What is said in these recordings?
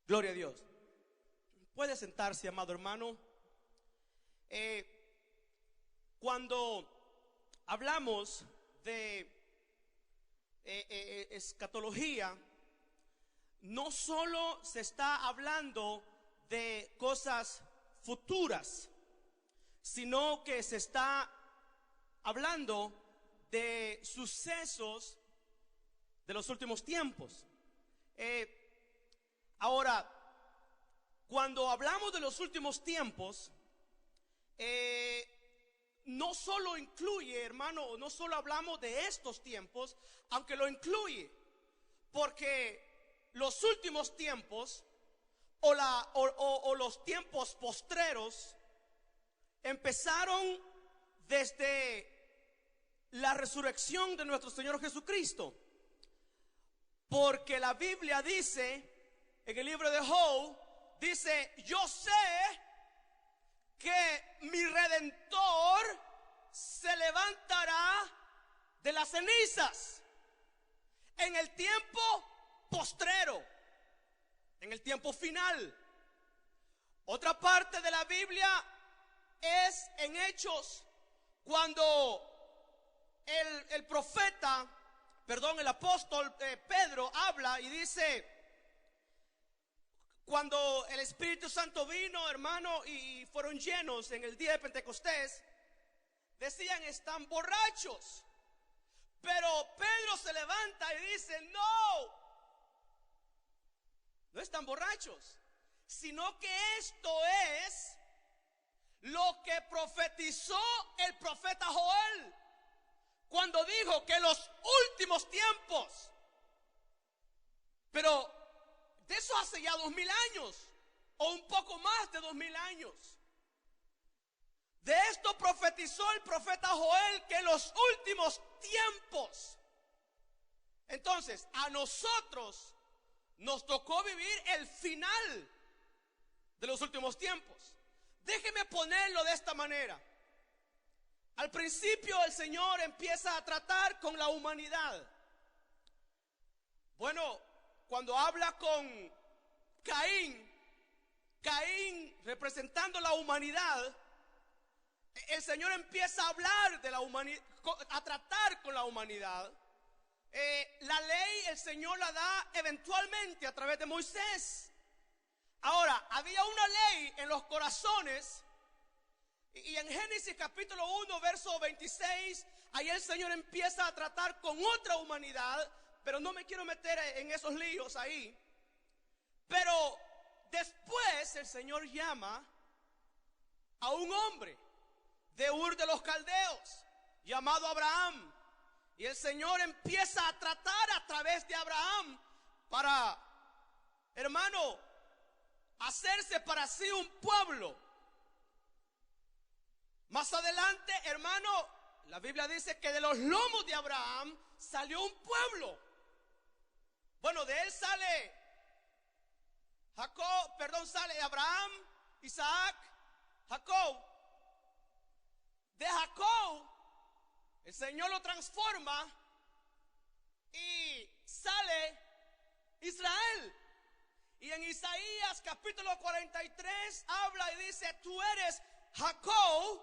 Gloria a Dios. Puede sentarse, amado hermano. Cuando hablamos de escatología, no solo se está hablando de cosas futuras, sino que se está hablando de sucesos de los últimos tiempos. Ahora, cuando hablamos de los últimos tiempos, no solo incluye, hermano, no solo hablamos de estos tiempos, aunque lo incluye, porque los últimos tiempos o los tiempos postreros empezaron desde la resurrección de nuestro Señor Jesucristo, porque la Biblia dice en el libro de Job, dice: yo sé que mi Redentor se levantará de las cenizas en el tiempo postrero, en el tiempo final. Otra parte de la Biblia es en Hechos, cuando el apóstol Pedro habla y dice: cuando el Espíritu Santo vino, hermano, y fueron llenos en el día de Pentecostés, decían: están borrachos. Pero Pedro se levanta y dice: no están borrachos, sino que esto es lo que profetizó el profeta Joel, cuando dijo que los últimos tiempos, pero de eso hace ya 2000 años, o un poco más de 2000 años. De esto profetizó el profeta Joel, que en los últimos tiempos. Entonces, a nosotros nos tocó vivir el final de los últimos tiempos. Déjeme ponerlo de esta manera. Al principio el Señor empieza a tratar con la humanidad. Bueno, cuando habla con Caín representando la humanidad, el Señor empieza a hablar de la humanidad, a tratar con la humanidad. La ley el Señor la da eventualmente a través de Moisés. Ahora, había una ley en los corazones, y en Génesis capítulo 1 verso 26, ahí el Señor empieza a tratar con otra humanidad, pero no me quiero meter en esos líos ahí. Pero después el Señor llama a un hombre de Ur de los Caldeos, llamado Abraham, y el Señor empieza a tratar a través de Abraham para, hermano, hacerse para sí un pueblo. Más adelante, hermano, la Biblia dice que de los lomos de Abraham salió un pueblo. Bueno, de él sale sale Abraham, Isaac, Jacob. De Jacob, el Señor lo transforma y sale Israel. Y en Isaías capítulo 43 habla y dice: tú eres Jacob,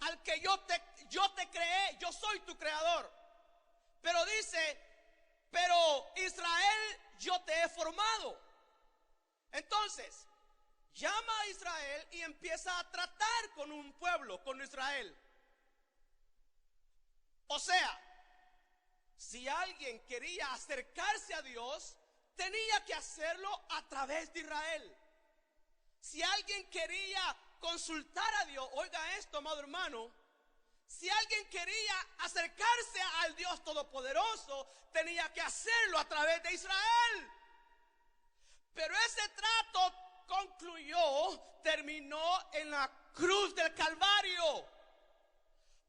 al que yo te creé, yo soy tu creador. Pero dice: pero Israel, yo te he formado. Entonces, llama a Israel y empieza a tratar con un pueblo, con Israel. O sea, si alguien quería acercarse a Dios, tenía que hacerlo a través de Israel. Si alguien quería consultar a Dios, oiga esto, amado hermano, si alguien quería acercarse al Dios Todopoderoso, tenía que hacerlo a través de Israel. Pero ese trato terminó en la cruz del Calvario.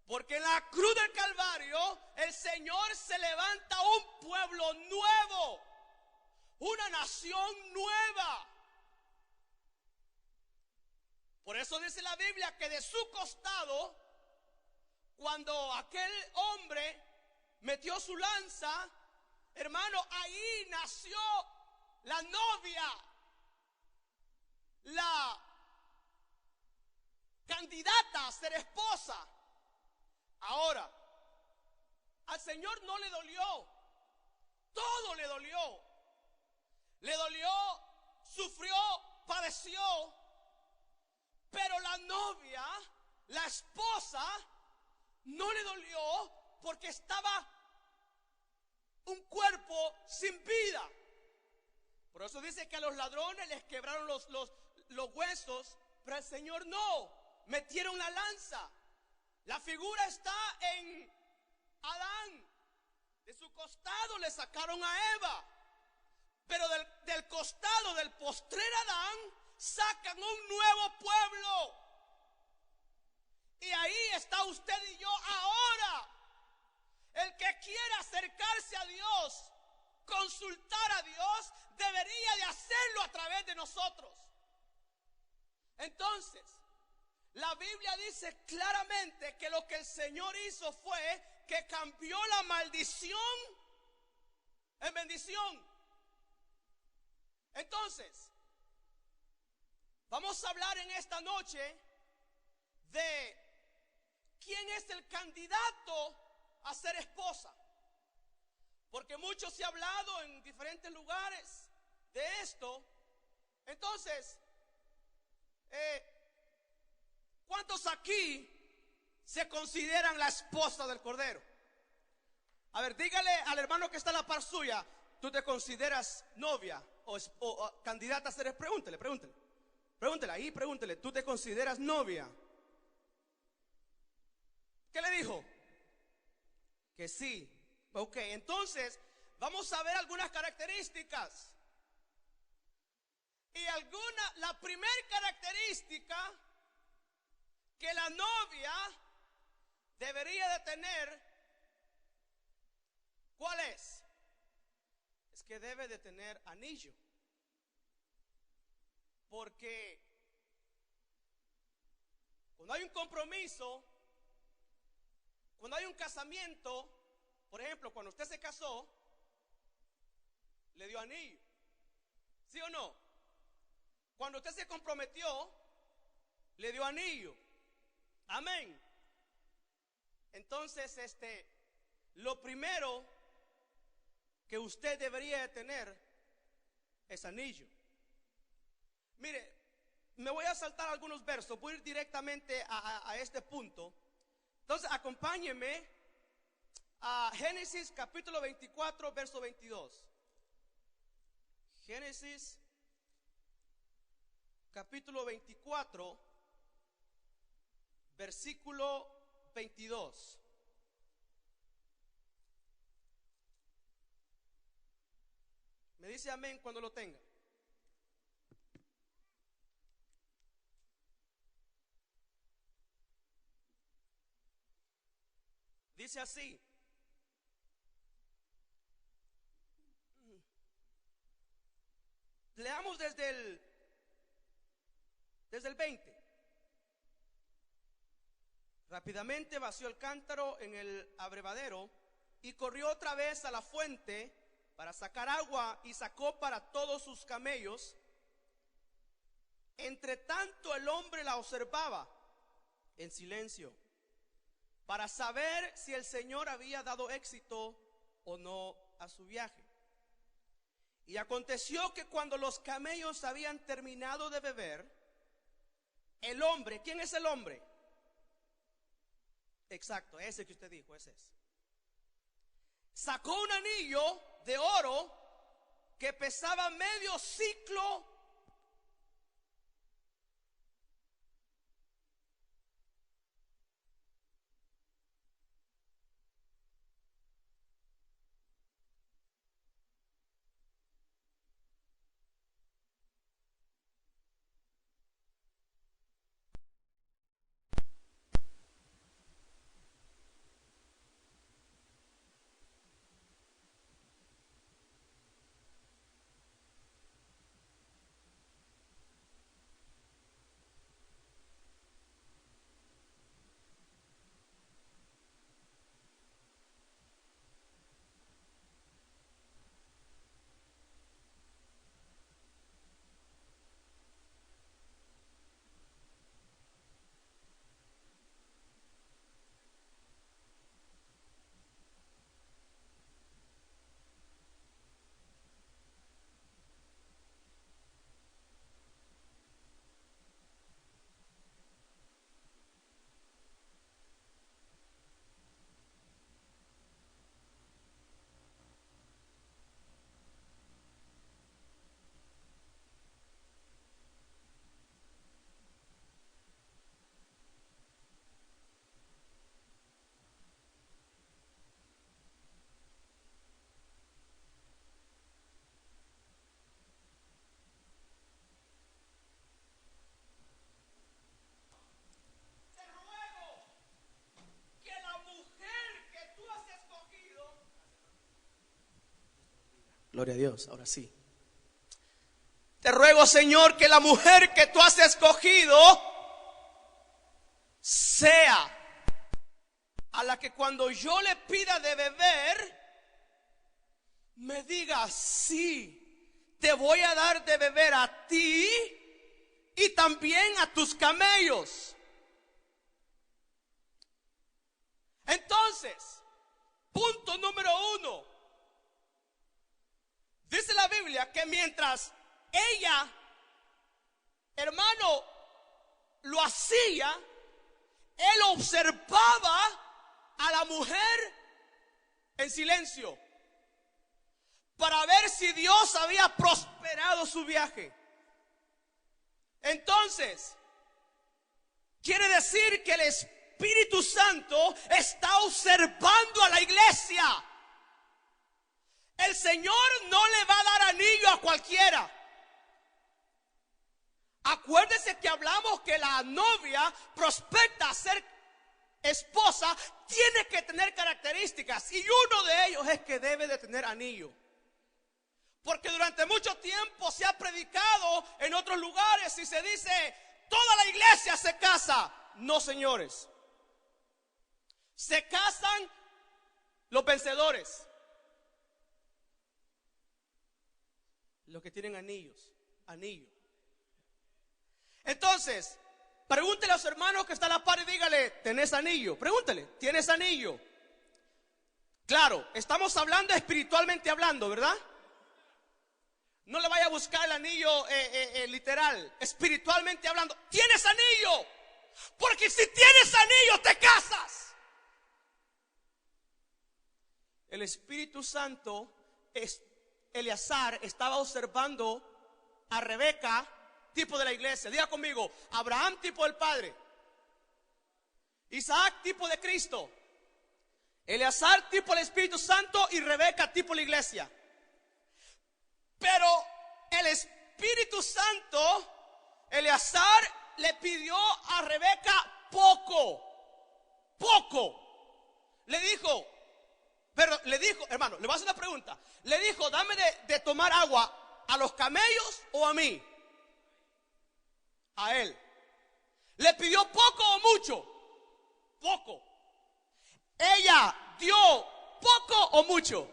Porque en la cruz del Calvario el Señor se levanta un pueblo nuevo, una nación nueva. Por eso dice la Biblia que de su costado, cuando aquel hombre metió su lanza, hermano, ahí nació la novia la candidata a ser esposa. Ahora, al Señor no le dolió, todo le dolió. Le dolió, sufrió, padeció, pero la novia, la esposa, no le dolió porque estaba un cuerpo sin vida. Por eso dice que a los ladrones les quebraron los huesos, pero al Señor no, metieron la lanza. La figura está en Adán. De su costado le sacaron a Eva, pero del costado del postrer Adán sacan un nuevo pueblo. Y ahí está usted y yo ahora. El que quiera acercarse a Dios, consultar a Dios, debería de hacerlo a través de nosotros. Entonces, la Biblia dice claramente que lo que el Señor hizo fue que cambió la maldición en bendición. Entonces, vamos a hablar en esta noche de quién es el candidato a ser esposa. Porque mucho se ha hablado en diferentes lugares de esto. Entonces, ¿cuántos aquí se consideran la esposa del Cordero? A ver, dígale al hermano que está a la par suya, ¿tú te consideras novia o candidata a ser esposa? Pregúntele ahí, pregúntele, ¿tú te consideras novia? ¿Qué le dijo? Que sí. Ok, entonces vamos a ver algunas características. Y la primera característica que la novia debería de tener, ¿cuál es? Es que debe de tener anillo. Porque cuando hay un compromiso, cuando hay un casamiento, por ejemplo, cuando usted se casó, le dio anillo. ¿Sí o no? Cuando usted se comprometió, le dio anillo. Amén. Entonces, lo primero que usted debería de tener es anillo. Mire, me voy a saltar algunos versos, voy a ir directamente a este punto. Entonces, acompáñenme a Génesis capítulo 24, verso 22. Génesis capítulo 24, versículo 22. Me dice amén cuando lo tenga. Dice así: leamos desde el 20. Rápidamente vació el cántaro en el abrevadero y corrió otra vez a la fuente para sacar agua, y sacó para todos sus camellos. Entre tanto el hombre la observaba en silencio, para saber si el Señor había dado éxito o no a su viaje. Y aconteció que cuando los camellos habían terminado de beber, el hombre, ¿quién es el hombre? Exacto, ese que usted dijo, ese es. Sacó un anillo de oro que pesaba medio siclo Gloria a Dios, ahora sí. Te ruego, Señor, que la mujer que tú has escogido sea a la que cuando yo le pida de beber, me diga: sí, te voy a dar de beber a ti y también a tus camellos. Entonces, punto número 1. Dice la Biblia que mientras ella, hermano, lo hacía, él observaba a la mujer en silencio para ver si Dios había prosperado su viaje. Entonces, quiere decir que el Espíritu Santo está observando a la iglesia. El Señor no le va a dar anillo a cualquiera. Acuérdese que hablamos que la novia prospecta a ser esposa, tiene que tener características, y uno de ellos es que debe de tener anillo. Porque durante mucho tiempo se ha predicado en otros lugares y se dice: toda la iglesia se casa. No, señores. Se casan los vencedores, los que tienen anillo. Entonces, pregúntele a los hermanos que están a la par y dígale: ¿tenés anillo? Pregúntele: ¿tienes anillo? Claro, estamos hablando espiritualmente hablando, ¿verdad? No le vaya a buscar el anillo literal, espiritualmente hablando. ¿Tienes anillo? Porque si tienes anillo, te casas. El Espíritu Santo, Eleazar, estaba observando a Rebeca, tipo de la iglesia. Diga conmigo: Abraham, tipo del Padre; Isaac, tipo de Cristo; Eleazar, tipo del Espíritu Santo; y Rebeca, tipo de la iglesia. Pero el Espíritu Santo, Eleazar le pidió a Rebeca poco. Le dijo, hermano, le voy a hacer una pregunta. Le dijo: dame de tomar agua a los camellos o a mí. A él. ¿Le pidió poco o mucho? Poco. ¿Ella dio poco o mucho?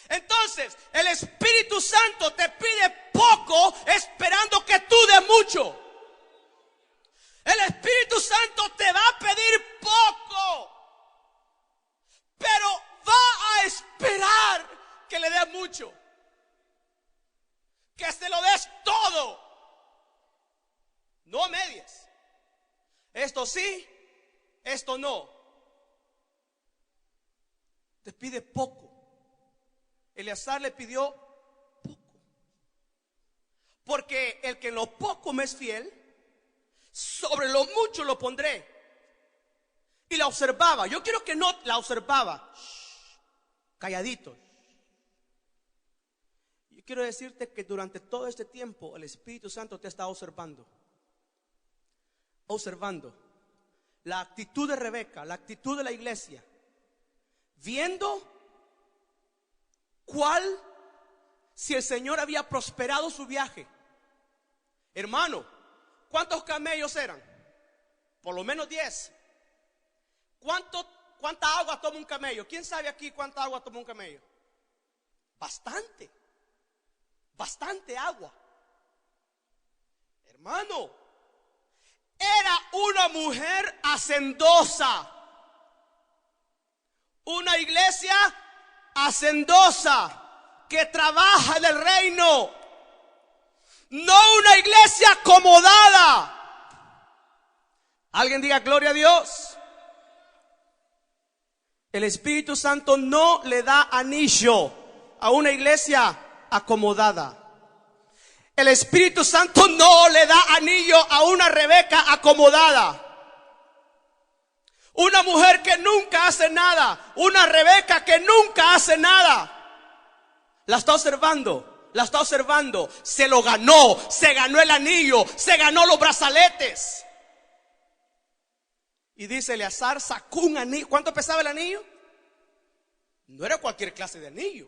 Entonces, el Espíritu Santo te pide poco esperando que tú des mucho. El Espíritu Santo te va a pedir poco, pero va a esperar que le des mucho, que se lo des todo, no a medias. Esto sí, esto no. Te pide poco. Eleazar le pidió poco, porque el que en lo poco me es fiel, sobre lo mucho lo pondré. Y la observaba. Yo quiero que no la observaba. Calladito. Yo quiero decirte que durante todo este tiempo el Espíritu Santo te está observando. Observando la actitud de Rebeca, la actitud de la iglesia, viendo si el Señor había prosperado su viaje. Hermano, ¿cuántos camellos eran? Por lo menos 10. ¿Cuánta agua toma un camello? ¿Quién sabe aquí cuánta agua toma un camello? Bastante agua. Hermano, era una mujer hacendosa, una iglesia hacendosa que trabaja en el reino, no una iglesia acomodada. Alguien diga gloria a Dios. El Espíritu Santo no le da anillo a una iglesia acomodada. El Espíritu Santo no le da anillo a una Rebeca acomodada. Una mujer que nunca hace nada, una Rebeca que nunca hace nada. La está observando, se lo ganó, se ganó el anillo, se ganó los brazaletes. Y dice: Eleazar sacó un anillo. ¿Cuánto pesaba el anillo? No era cualquier clase de anillo.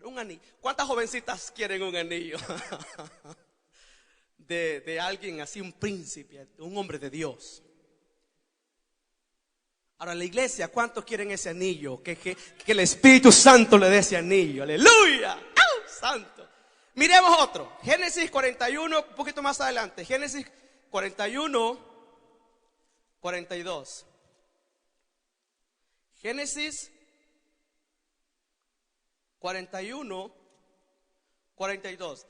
un anillo. ¿Cuántas jovencitas quieren un anillo? de alguien así, un príncipe, un hombre de Dios. Ahora la iglesia, ¿cuántos quieren ese anillo? Que el Espíritu Santo le dé ese anillo. Aleluya. ¡Ah! Santo. Miremos otro. Génesis 41, un poquito más adelante. Génesis 41, 42. Génesis 41, 42.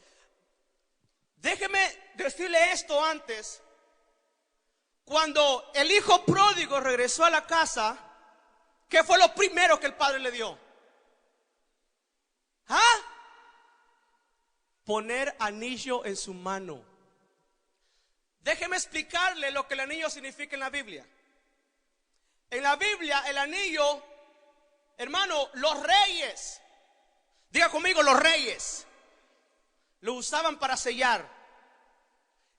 Déjeme decirle esto antes. Cuando el hijo pródigo regresó a la casa, ¿qué fue lo primero que el padre le dio? ¿Ah? Poner anillo en su mano. Déjeme explicarle lo que el anillo significa en la Biblia. En la Biblia el anillo, hermano, los reyes, diga conmigo, los reyes lo usaban para sellar.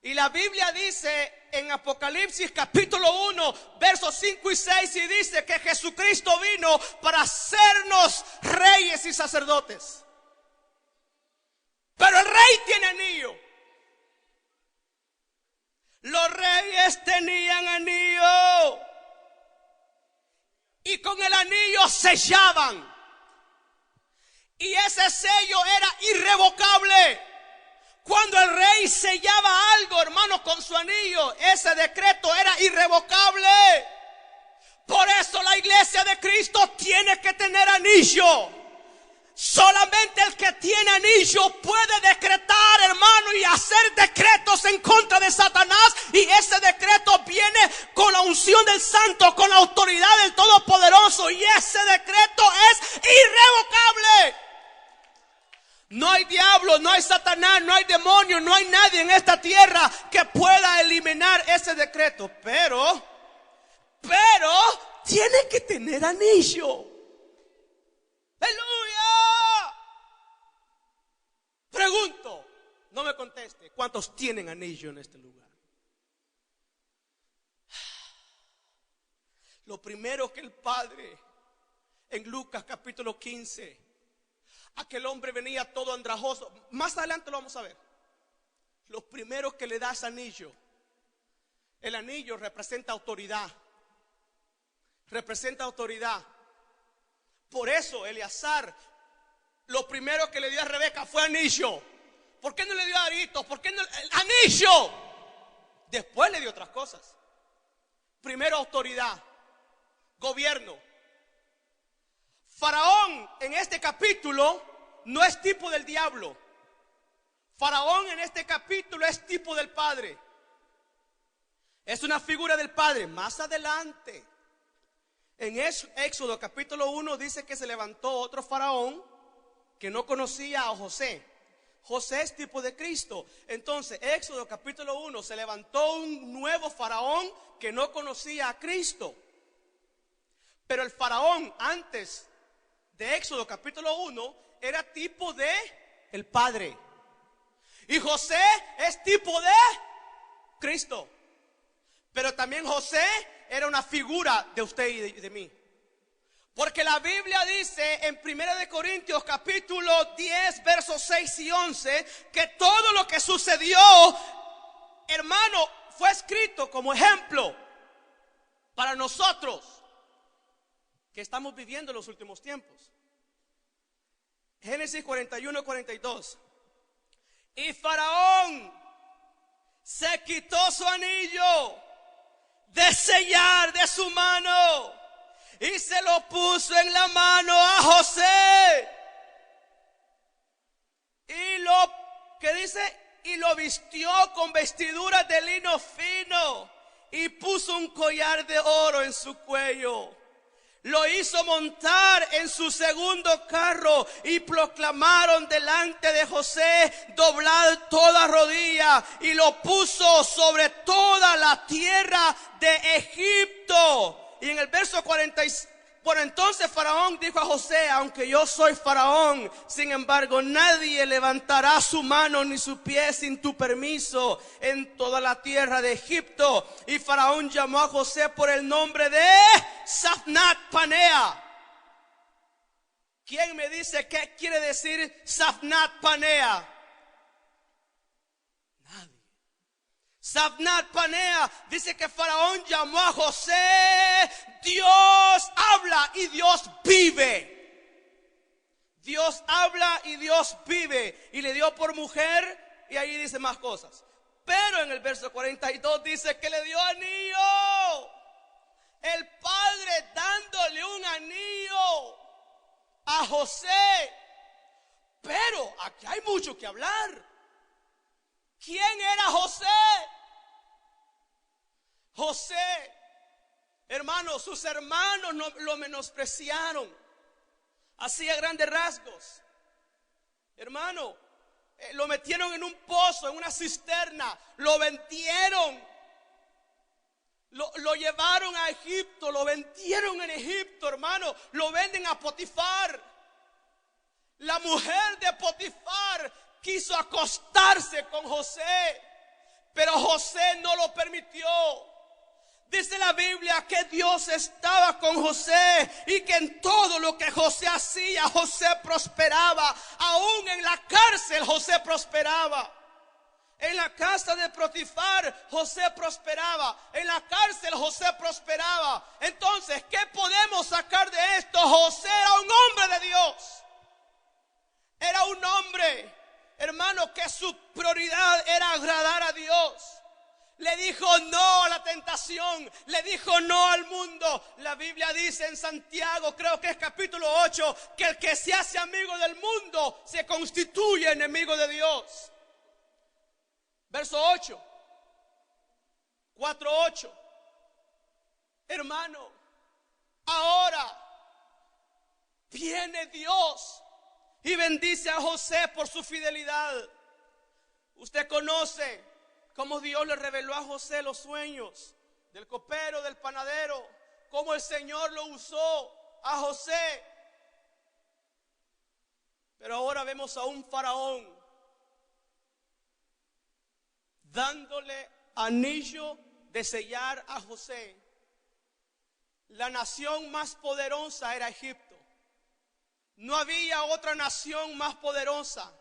Y la Biblia dice en Apocalipsis capítulo 1, versos 5 y 6, y dice que Jesucristo vino para hacernos reyes y sacerdotes. Pero el rey tiene anillo. Los reyes tenían anillo. Y con el anillo sellaban. Y ese sello era irrevocable. Cuando el rey sellaba algo, hermano, con su anillo, ese decreto era irrevocable. Por eso la iglesia de Cristo tiene que tener anillo. Solamente el que tiene anillo puede decretar, hermano, y hacer decretos en contra de Satanás. Y ese decreto viene con la unción del Santo, con la autoridad del Todopoderoso. Y ese decreto es irrevocable. No hay diablo, no hay Satanás, no hay demonio, no hay nadie en esta tierra que pueda eliminar ese decreto. Pero tiene que tener anillo. ¡Aleluya! Pregunto, no me conteste, ¿cuántos tienen anillo en este lugar? Lo primero que el Padre, en Lucas capítulo 15, aquel hombre venía todo andrajoso. Más adelante lo vamos a ver. Lo primero que le da es anillo. El anillo representa autoridad. Representa autoridad. Por eso Eleazar, lo primero que le dio a Rebeca fue anillo. ¿Por qué no le dio aritos? ¿Por qué no? Anillo. Después le dio otras cosas. Primero autoridad, gobierno. Faraón en este capítulo no es tipo del diablo. Faraón en este capítulo es tipo del Padre. Es una figura del Padre. Más adelante, en Éxodo capítulo 1 dice que se levantó otro faraón que no conocía a José. José es tipo de Cristo. Entonces, Éxodo capítulo 1, se levantó un nuevo faraón que no conocía a Cristo. Pero el faraón antes de Éxodo capítulo 1 era tipo de el Padre. Y José es tipo de Cristo. Pero también José era una figura de usted y de mí. Porque la Biblia dice en 1 de Corintios capítulo 10 versos 6 y 11 que todo lo que sucedió, hermano, fue escrito como ejemplo para nosotros que estamos viviendo los últimos tiempos. Génesis 41, 42. Y Faraón se quitó su anillo de sellar de su mano y se lo puso en la mano a José. Y y lo vistió con vestiduras de lino fino y puso un collar de oro en su cuello. Lo hizo montar en su segundo carro y proclamaron delante de José: doblar toda rodilla, y lo puso sobre toda la tierra de Egipto. Y en el verso 46, por entonces Faraón dijo a José: aunque yo soy Faraón, sin embargo nadie levantará su mano ni su pie sin tu permiso en toda la tierra de Egipto. Y Faraón llamó a José por el nombre de Zaphnath Panea. ¿Quién me dice qué quiere decir Zaphnath Panea? Nadie. Zaphnath Panea dice que Faraón llamó a José, Dios habla y Dios vive. Dios habla y Dios vive. Y le dio por mujer, y ahí dice más cosas. Pero en el verso 42 dice que le dio anillo. El padre dándole un anillo a José. Pero aquí hay mucho que hablar. ¿Quién era José? José, hermanos, sus hermanos no, lo menospreciaron, así a grandes rasgos. Hermano, lo metieron en un pozo, en una cisterna, lo vendieron. Lo llevaron a Egipto, lo vendieron en Egipto, hermano. Lo venden a Potifar. La mujer de Potifar quiso acostarse con José, pero José no lo permitió. Dice la Biblia que Dios estaba con José y que en todo lo que José hacía, José prosperaba. Aún en la cárcel José prosperaba. En la casa de Potifar José prosperaba. En la cárcel José prosperaba. Entonces, ¿qué podemos sacar de esto? José era un hombre de Dios. Era un hombre, hermano, que su prioridad era agradar a Dios. Le dijo no a la tentación, le dijo no al mundo. La Biblia dice en Santiago, creo que es capítulo 8, que el que se hace amigo del mundo se constituye enemigo de Dios. Verso 8, 4:8. Hermano, ahora viene Dios y bendice a José por su fidelidad. Usted conoce cómo Dios le reveló a José los sueños del copero, del panadero, cómo el Señor lo usó a José. Pero ahora vemos a un faraón dándole anillo de sellar a José. La nación más poderosa era Egipto. No había otra nación más poderosa.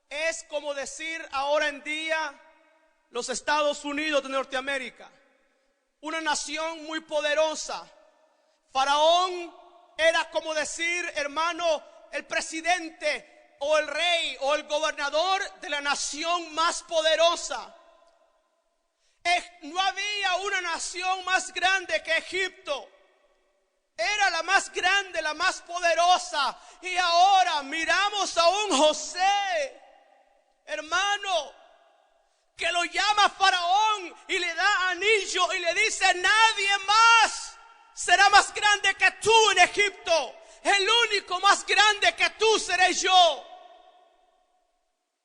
Es como decir ahora en día los Estados Unidos de Norteamérica. Una nación muy poderosa. Faraón era como decir, hermano, el presidente o el rey o el gobernador de la nación más poderosa. No había una nación más grande que Egipto. Era la más grande, la más poderosa. Y ahora miramos a un José, hermano, que lo llama Faraón y le da anillo y le dice: nadie más será más grande que tú en Egipto. El único más grande que tú seré yo.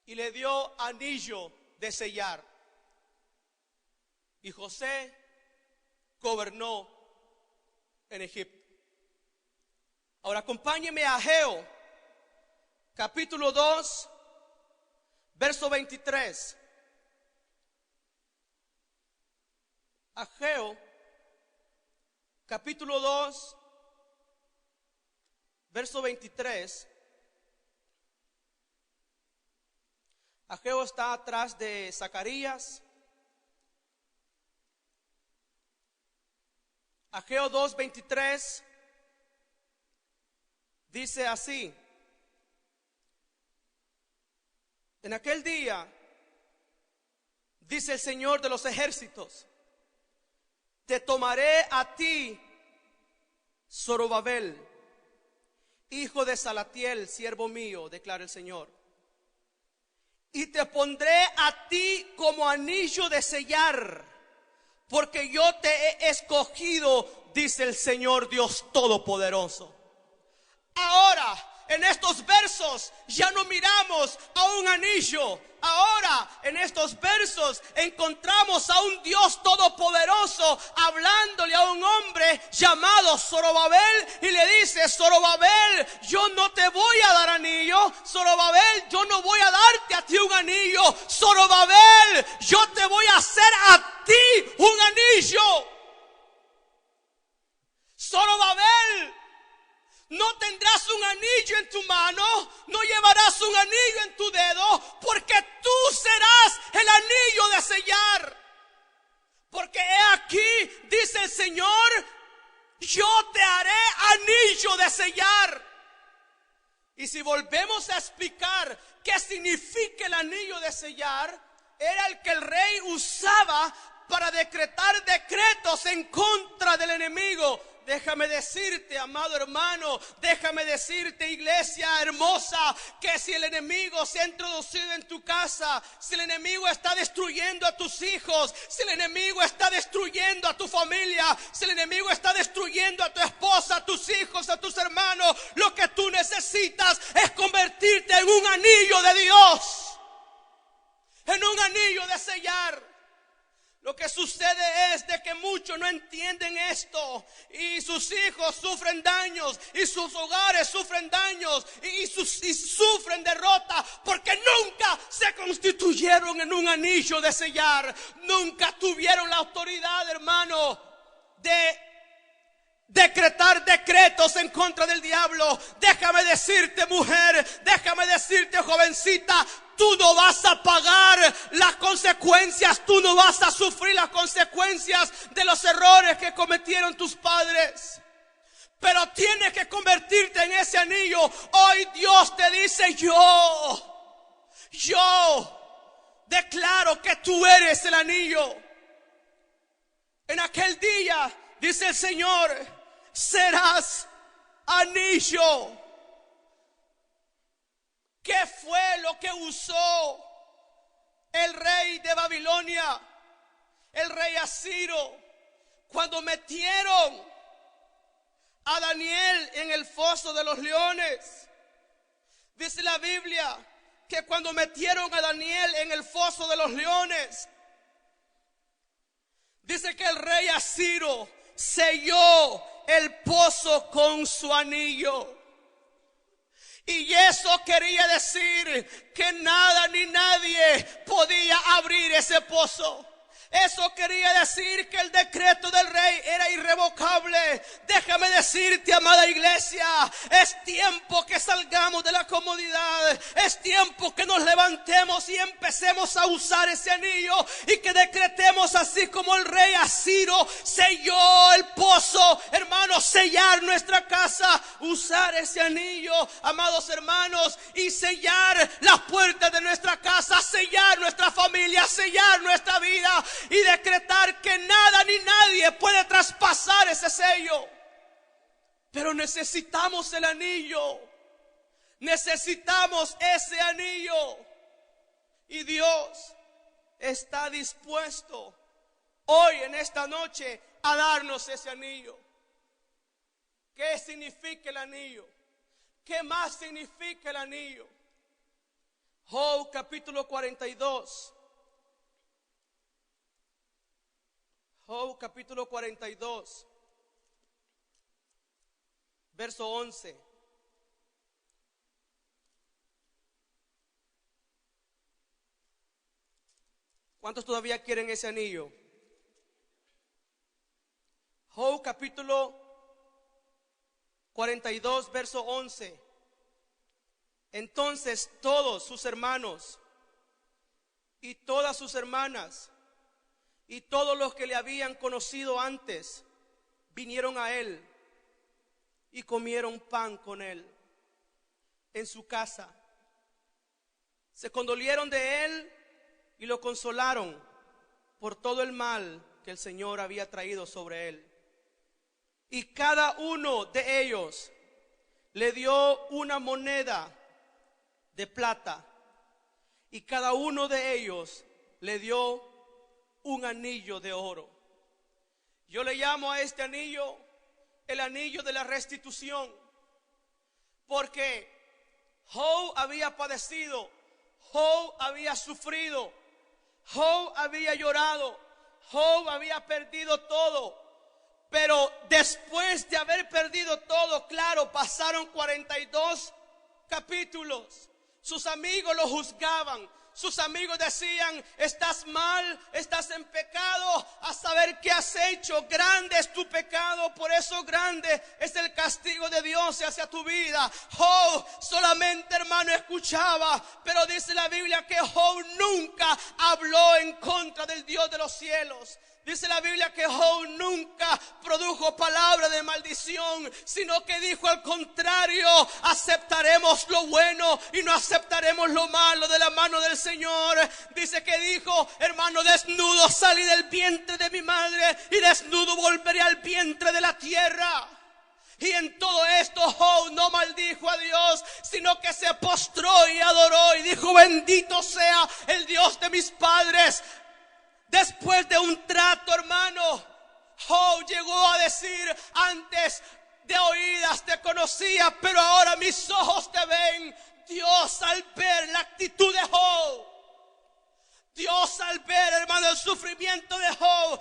Y le dio anillo de sellar. Y José gobernó en Egipto. Ahora acompáñeme a Ageo, capítulo 2, verso 23. Ageo, capítulo 2, verso 23. Ageo está atrás de Zacarías. Ageo 2:23 dice así: en aquel día, dice el Señor de los ejércitos, te tomaré a ti, Zorobabel, hijo de Salatiel, siervo mío, declara el Señor, y te pondré a ti como anillo de sellar, porque yo te he escogido, dice el Señor Dios Todopoderoso. Ahora, en estos versos ya no miramos a un anillo. Ahora, en estos versos encontramos a un Dios todopoderoso hablándole a un hombre llamado Zorobabel y le dice: Zorobabel, yo no te voy a dar anillo. Zorobabel, yo no voy a darte a ti un anillo. Zorobabel, yo te voy a hacer a ti un anillo. Zorobabel, no tendrás un anillo en tu mano, no llevarás un anillo en tu dedo, porque tú serás el anillo de sellar. Porque he aquí, dice el Señor, yo te haré anillo de sellar. Y si volvemos a explicar qué significa el anillo de sellar, era el que el rey usaba para decretar decretos en contra del enemigo. Déjame decirte, amado hermano, déjame decirte, iglesia hermosa, que si el enemigo se ha introducido en tu casa, si el enemigo está destruyendo a tus hijos, si el enemigo está destruyendo a tu familia, si el enemigo está destruyendo a tu esposa, a tus hijos, a tus hermanos, lo que tú necesitas es convertirte en un anillo de Dios, en un anillo de sellar. Lo que sucede es de que muchos no entienden esto y sus hijos sufren daños y sus hogares sufren daños y sufren derrota porque nunca se constituyeron en un anillo de sellar. Nunca tuvieron la autoridad, hermano, de decretar decretos en contra del diablo. Déjame decirte, mujer, déjame decirte, jovencita, tú no vas a pagar las consecuencias, tú no vas a sufrir las consecuencias de los errores que cometieron tus padres. Pero tienes que convertirte en ese anillo. Hoy Dios te dice, yo declaro que tú eres el anillo. En aquel día, dice el Señor, serás anillo. ¿Qué fue lo que usó el rey de Babilonia, el rey Asiro, cuando metieron a Daniel en el foso de los leones? Dice la Biblia que cuando metieron a Daniel en el foso de los leones, dice que el rey Asiro selló el pozo con su anillo. Y eso quería decir que nada ni nadie podía abrir ese pozo. Eso quería decir que el decreto del rey era irrevocable. Déjame decirte, amada iglesia, es tiempo que salgamos de la comodidad. Es tiempo que nos levantemos y empecemos a usar ese anillo y que decretemos así como el rey Asiro selló el pozo. Hermanos, sellar nuestra casa, usar ese anillo, amados hermanos, y sellar las puertas de nuestra casa, sellar nuestra familia, sellar nuestra vida. Y decretar que nada ni nadie puede traspasar ese sello. Pero necesitamos el anillo. Necesitamos ese anillo. Y Dios está dispuesto hoy en esta noche a darnos ese anillo. ¿Qué significa el anillo? ¿Qué más significa el anillo? Job capítulo 42. Job capítulo 42, verso 11. ¿Cuántos todavía quieren ese anillo? Job capítulo 42, verso 11. Entonces todos sus hermanos y todas sus hermanas y todos los que le habían conocido antes vinieron a él y comieron pan con él en su casa. Se condolieron de él y lo consolaron por todo el mal que el Señor había traído sobre él. Y cada uno de ellos le dio una moneda de plata, y cada uno de ellos le dio un anillo de oro. Yo le llamo a este anillo el anillo de la restitución, porque Job había padecido, Job había sufrido, Job había llorado, Job había perdido todo. Pero después de haber perdido todo, claro, pasaron 42 capítulos. Sus amigos lo juzgaban, Sus amigos decían: estás mal, estás en pecado, a saber qué has hecho, grande es tu pecado, por eso grande es el castigo de Dios hacia tu vida. Job solamente, hermano, escuchaba, pero dice la Biblia que Job nunca habló en contra del Dios de los cielos. Dice la Biblia que Job nunca produjo palabra de maldición, sino que dijo al contrario: aceptaremos lo bueno y no aceptaremos lo malo de la mano del Señor. Dice que dijo: hermano, desnudo salí del vientre de mi madre y desnudo volveré al vientre de la tierra. Y en todo esto Job no maldijo a Dios, sino que se postró y adoró y dijo: bendito sea el Dios de mis padres. Después de un trato, hermano, Job llegó a decir: antes de oídas te conocía, pero ahora mis ojos te ven. Dios, al ver la actitud de Job, Dios, al ver, hermano, el sufrimiento de Job,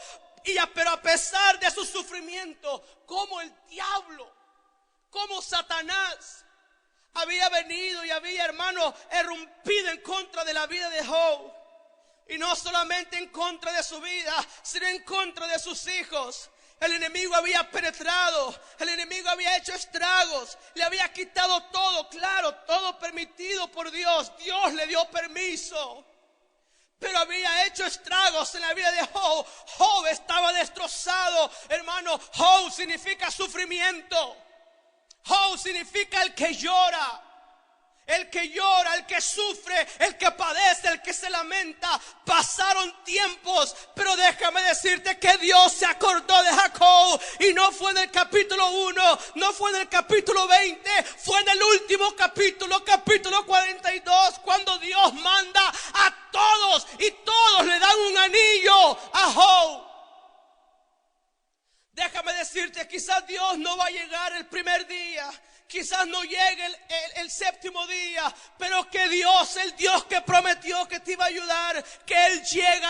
pero a pesar de su sufrimiento, como el diablo, como Satanás había venido y había, hermano, irrumpido en contra de la vida de Job. Y no solamente en contra de su vida, sino en contra de sus hijos. El enemigo había penetrado, el enemigo había hecho estragos, le había quitado todo, claro, todo permitido por Dios. Dios le dio permiso, pero había hecho estragos en la vida de Job. Job estaba destrozado, hermano. Job significa sufrimiento. Job significa el que llora. El que llora, el que sufre, el que padece, el que se lamenta. Pasaron tiempos, pero déjame decirte que Dios se acordó de Jacob. Y no fue en el capítulo 1, no fue en el capítulo 20, fue en el último capítulo, capítulo 42, cuando Dios manda a todos y todos le dan un anillo a Job. Déjame decirte, quizás Dios no va a llegar el primer día, quizás no llegue el séptimo día, pero que Dios, el Dios que prometió que te iba a ayudar, que Él llega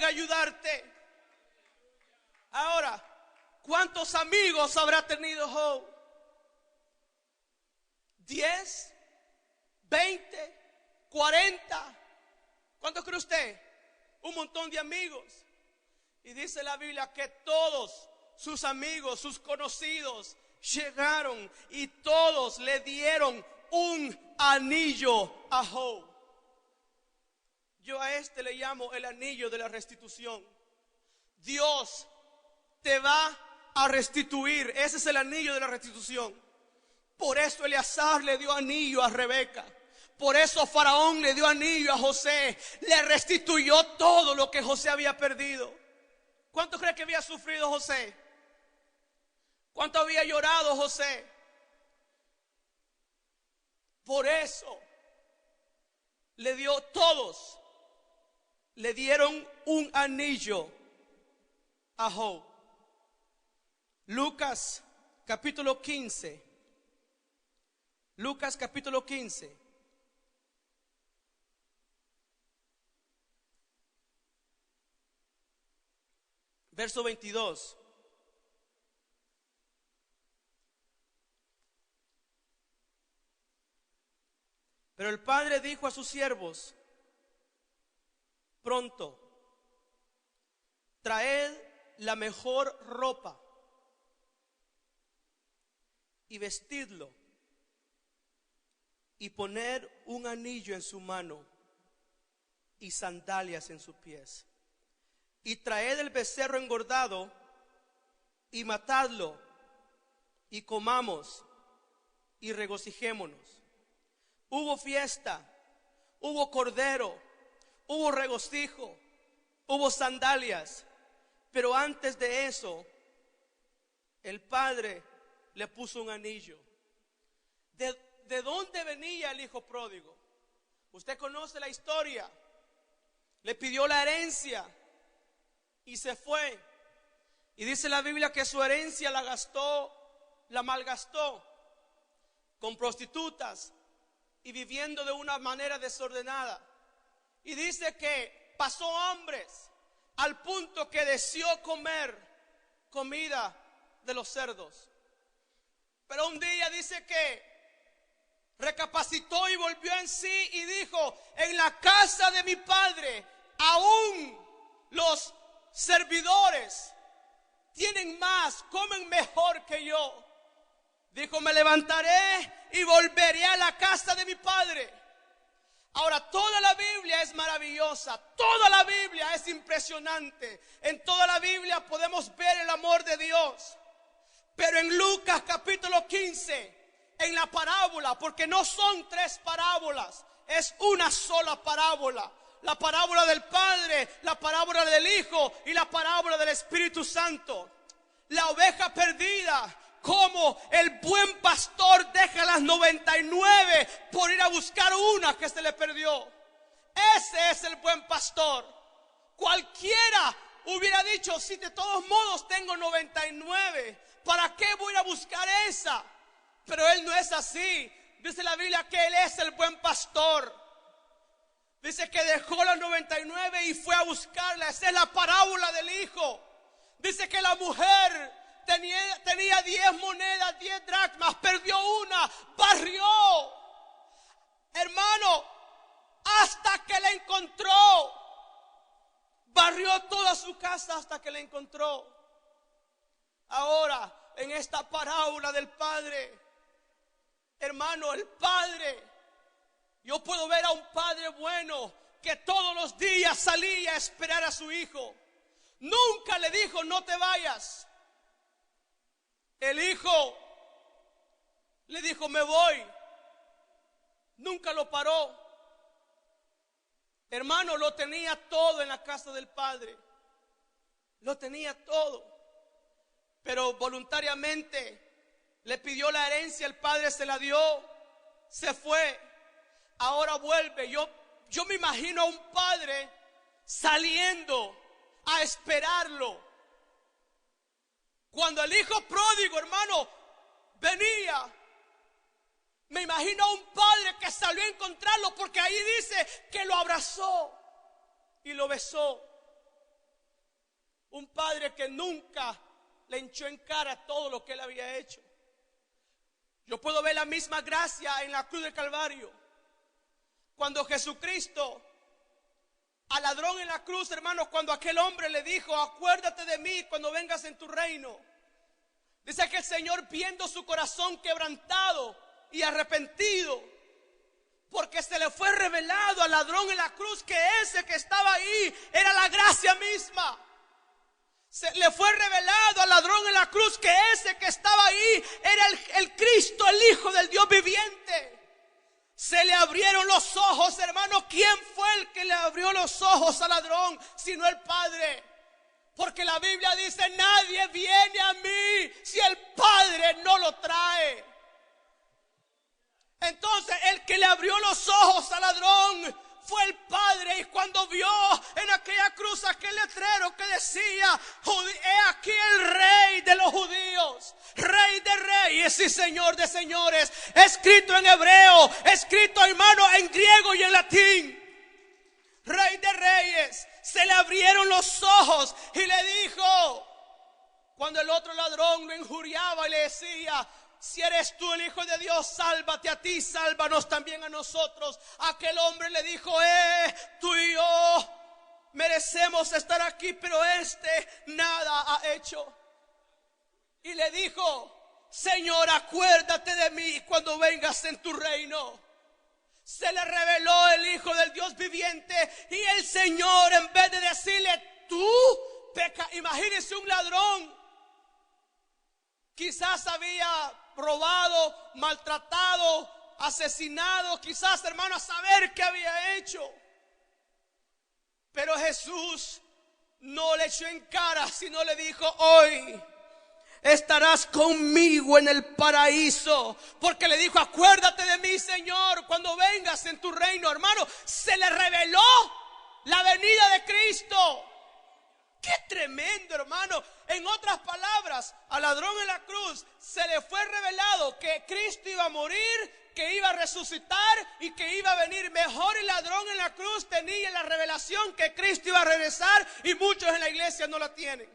a ayudarte. Ahora, ¿cuántos amigos habrá tenido Job? ¿10? ¿20? ¿40? ¿Cuántos cree usted? Un montón de amigos. Y dice la Biblia que todos sus amigos, sus conocidos, llegaron y todos le dieron un anillo a Job. Yo a este le llamo el anillo de la restitución. Dios te va a restituir. Ese es el anillo de la restitución. Por eso Eleazar le dio anillo a Rebeca. Por eso Faraón le dio anillo a José. Le restituyó todo lo que José había perdido. ¿Cuánto cree que había sufrido José? ¿Cuánto había llorado José? Por eso le dio, todos le dieron un anillo a Job. Lucas capítulo 15. Lucas capítulo 15. Verso 22. Pero el padre dijo a sus siervos: pronto, traed la mejor ropa y vestidlo, y poner un anillo en su mano y sandalias en sus pies. Y traed el becerro engordado y matadlo, y comamos y regocijémonos. Hubo fiesta, hubo cordero, hubo regocijo, hubo sandalias. Pero antes de eso, el padre le puso un anillo. ¿De dónde venía el hijo pródigo? Usted conoce la historia. Le pidió la herencia y se fue. Y dice la Biblia que su herencia la gastó, la malgastó con prostitutas y viviendo de una manera desordenada. Y dice que pasó hambres al punto que deseó comer comida de los cerdos. Pero un día dice que recapacitó y volvió en sí y dijo: en la casa de mi padre aún los servidores tienen más, comen mejor que yo. Dijo: me levantaré y volveré a la casa de mi padre. Ahora, toda la Biblia es maravillosa, toda la Biblia es impresionante. En toda la Biblia podemos ver el amor de Dios. Pero en Lucas capítulo 15, en la parábola, porque no son 3 parábolas, es una sola parábola. La parábola del Padre, la parábola del Hijo y la parábola del Espíritu Santo. La oveja perdida, como el buen pastor deja las 99 por ir a buscar una que se le perdió. Ese es el buen pastor. Cualquiera hubiera dicho: si de todos modos tengo 99, ¿para qué voy a buscar esa? Pero él no es así. Dice la Biblia que él es el buen pastor. Dice que dejó las 99 y fue a buscarla. Esa es la parábola del Hijo. Dice que la mujer tenía 10 monedas, 10 dracmas, perdió una, barrió, hermano, hasta que la encontró. Barrió toda su casa hasta que la encontró. Ahora, en esta parábola del Padre, hermano, el Padre, yo puedo ver a un padre bueno que todos los días salía a esperar a su hijo. Nunca le dijo: no te vayas. El hijo le dijo: me voy. Nunca lo paró. Hermano, lo tenía todo en la casa del Padre. Lo tenía todo. Pero voluntariamente le pidió la herencia, el Padre se la dio, se fue. Ahora vuelve. Yo me imagino a un padre saliendo a esperarlo. Cuando el hijo pródigo, hermano, venía, me imagino a un padre que salió a encontrarlo, porque ahí dice que lo abrazó y lo besó. Un padre que nunca le echó en cara todo lo que él había hecho. Yo puedo ver la misma gracia en la cruz del Calvario. Cuando Jesucristo, al ladrón en la cruz, hermanos, cuando aquel hombre le dijo: acuérdate de mí cuando vengas en tu reino. Dice que el Señor, viendo su corazón quebrantado y arrepentido, porque se le fue revelado al ladrón en la cruz que ese que estaba ahí era la gracia misma. Se le fue revelado al ladrón en la cruz que ese que estaba ahí era el Cristo, el Hijo del Dios viviente. Se le abrieron los ojos, hermano. ¿Quién fue el que le abrió los ojos al ladrón sino el Padre? Porque la Biblia dice: nadie viene a mí si el Padre no lo trae. Entonces el que le abrió los ojos al ladrón fue el Padre. Y cuando vio en aquella cruz aquel letrero que decía: he aquí el Rey de los judíos, Rey de reyes y Señor de señores, escrito en hebreo, escrito, hermano, en griego y en latín, Rey de reyes, se le abrieron los ojos y le dijo, cuando el otro ladrón lo injuriaba y le decía: si eres tú el Hijo de Dios, sálvate a ti, sálvanos también a nosotros. Aquel hombre le dijo: tú y yo merecemos estar aquí, pero este nada ha hecho. Y le dijo: Señor, acuérdate de mí cuando vengas en tu reino. Se le reveló el Hijo del Dios viviente, y el Señor, en vez de decirle: tú peca, imagínense un ladrón, quizás había robado, maltratado, asesinado, quizás, hermano, a saber qué había hecho. Pero Jesús no le echó en cara, sino le dijo: hoy estarás conmigo en el paraíso. Porque le dijo: acuérdate de mí, Señor, cuando vengas en tu reino. Hermano, se le reveló la venida de Cristo. Qué tremendo, hermano. En otras palabras, al ladrón en la cruz se le fue revelado que Cristo iba a morir, que iba a resucitar y que iba a venir. Mejor el ladrón en la cruz tenía la revelación que Cristo iba a regresar, y muchos en la iglesia no la tienen.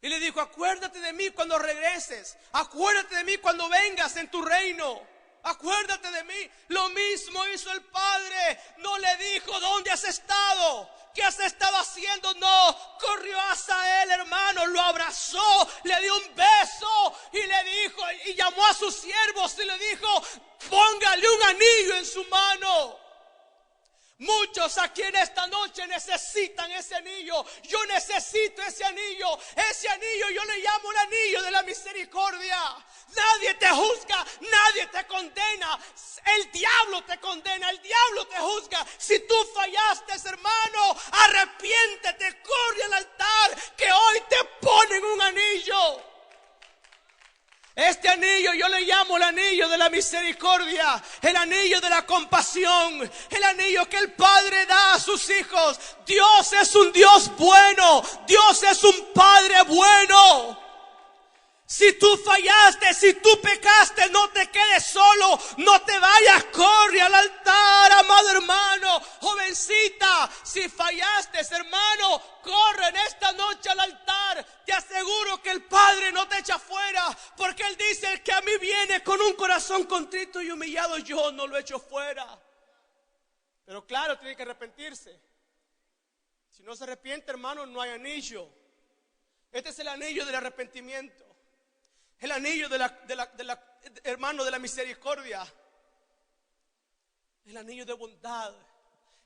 Y le dijo: acuérdate de mí cuando regreses, acuérdate de mí cuando vengas en tu reino, acuérdate de mí. Lo mismo hizo el padre. No le dijo, ¿dónde has estado? ¿Qué has estado haciendo? No, corrió hacia él, hermano, lo abrazó, le dio un beso y le dijo, y llamó a sus siervos y le dijo, póngale un anillo en su mano. Muchos aquí en esta noche necesitan ese anillo. Yo necesito ese anillo. Ese anillo yo le llamo el anillo de la misericordia. Nadie te juzga, nadie te condena. El diablo te condena, el diablo te juzga. Si tú fallaste, hermano, arrepiéntete, corre al altar, que hoy te ponen un anillo. Este anillo yo le llamo el anillo de la misericordia, el anillo de la compasión, el anillo que el Padre da a sus hijos. Dios es un Dios bueno, Dios es un Padre bueno. Si tú fallaste, si tú pecaste, no te quedes solo, no te vayas, corre al altar, amado hermano, jovencita. Si fallaste, hermano, corre en esta noche al altar. Te aseguro que el Padre no te echa fuera, porque Él dice, el que a mí viene con un corazón contrito y humillado, yo no lo echo fuera. Pero claro, tiene que arrepentirse. Si no se arrepiente, hermano, no hay anillo. Este es el anillo del arrepentimiento. El anillo de la hermano, de la misericordia. El anillo de bondad.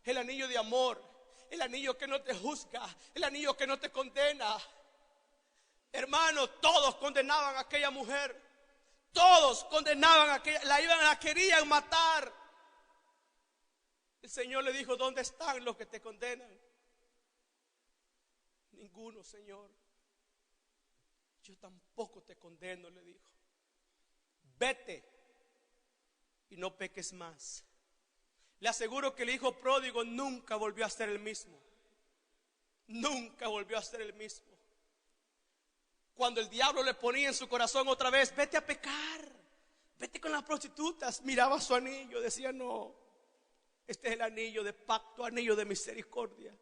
El anillo de amor. El anillo que no te juzga. El anillo que no te condena. Hermano, todos condenaban a aquella mujer. Todos condenaban a aquella, la querían matar. El Señor le dijo, ¿dónde están los que te condenan? Ninguno, Señor. Yo tampoco te condeno, le dijo. Vete y no peques más. Le aseguro que el hijo pródigo nunca volvió a ser el mismo. Nunca volvió a ser el mismo. Cuando el diablo le ponía en su corazón otra vez, vete a pecar, vete con las prostitutas, miraba su anillo, decía, no, este es el anillo de pacto, anillo de misericordia.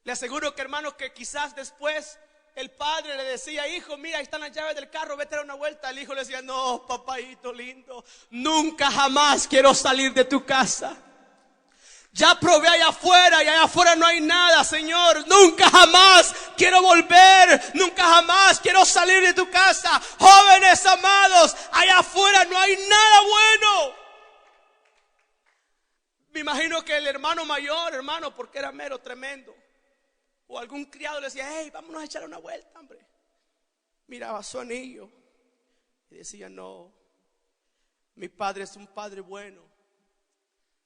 Le aseguro que, hermanos, que quizás después el padre le decía, hijo, mira, ahí están las llaves del carro, vete a dar una vuelta. El hijo le decía, no, papayito lindo, nunca jamás quiero salir de tu casa. Ya probé allá afuera y allá afuera no hay nada, Señor. Nunca jamás quiero volver, nunca jamás quiero salir de tu casa. Jóvenes amados, allá afuera no hay nada bueno. Me imagino que el hermano mayor, hermano, porque era mero tremendo, o algún criado le decía, hey, vámonos a echar una vuelta, hombre. Miraba su anillo y decía, no, mi padre es un padre bueno,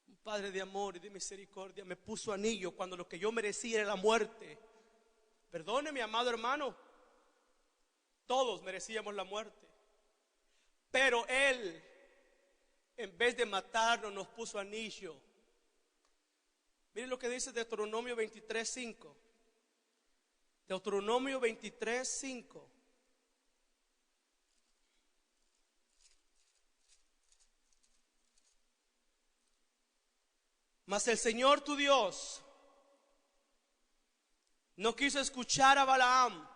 un padre de amor y de misericordia. Me puso anillo cuando lo que yo merecía era la muerte. Perdone, mi amado hermano, todos merecíamos la muerte, pero Él, en vez de matarnos, nos puso anillo. Miren lo que dice Deuteronomio 23:5. Deuteronomio 23:5. Mas el Señor tu Dios no quiso escuchar a Balaam,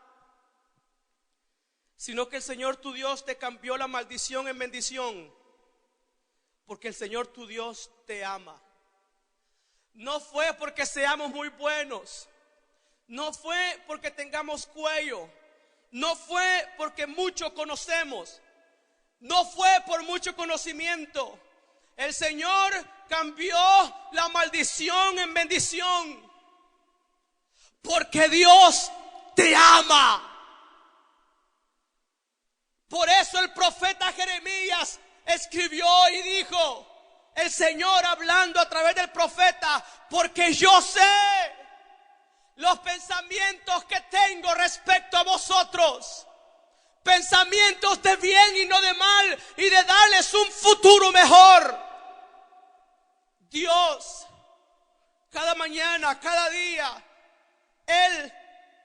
sino que el Señor tu Dios te cambió la maldición en bendición, porque el Señor tu Dios te ama. No fue porque seamos muy buenos, no fue porque tengamos cuello, no fue porque mucho conocemos, no fue por mucho conocimiento. El Señor cambió la maldición en bendición, porque Dios te ama. Por eso el profeta Jeremías escribió y dijo, el Señor hablando a través del profeta, porque yo sé los pensamientos que tengo respecto a vosotros, pensamientos de bien y no de mal, y de darles un futuro mejor. Dios, cada mañana, cada día, Él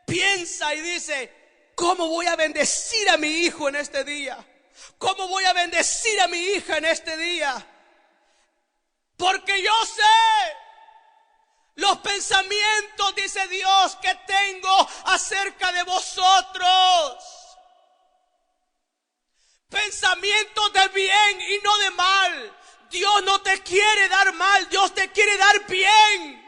piensa y dice, ¿cómo voy a bendecir a mi hijo en este día? ¿Cómo voy a bendecir a mi hija en este día? Porque yo sé los pensamientos, dice Dios, que tengo acerca de vosotros. pensamientos de bien y no de mal. Dios no te quiere dar mal, Dios te quiere dar bien.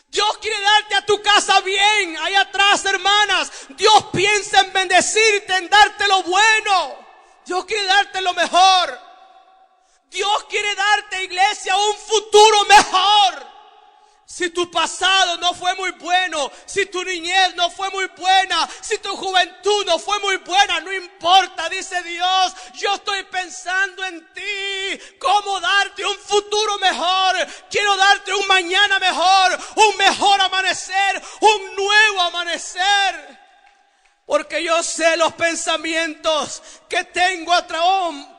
Dios quiere darte a tu casa bien. Ahí atrás, hermanas, Dios piensa en bendecirte, en darte lo bueno. Dios quiere darte lo mejor. Dios quiere darte, iglesia, un futuro mejor. Si tu pasado no fue muy bueno, si tu niñez no fue muy buena, si tu juventud no fue muy buena, no importa, dice Dios, yo estoy pensando en ti, cómo darte un futuro mejor. Quiero darte un mañana mejor, un mejor amanecer, un nuevo amanecer. Porque yo sé los pensamientos que tengo atrás.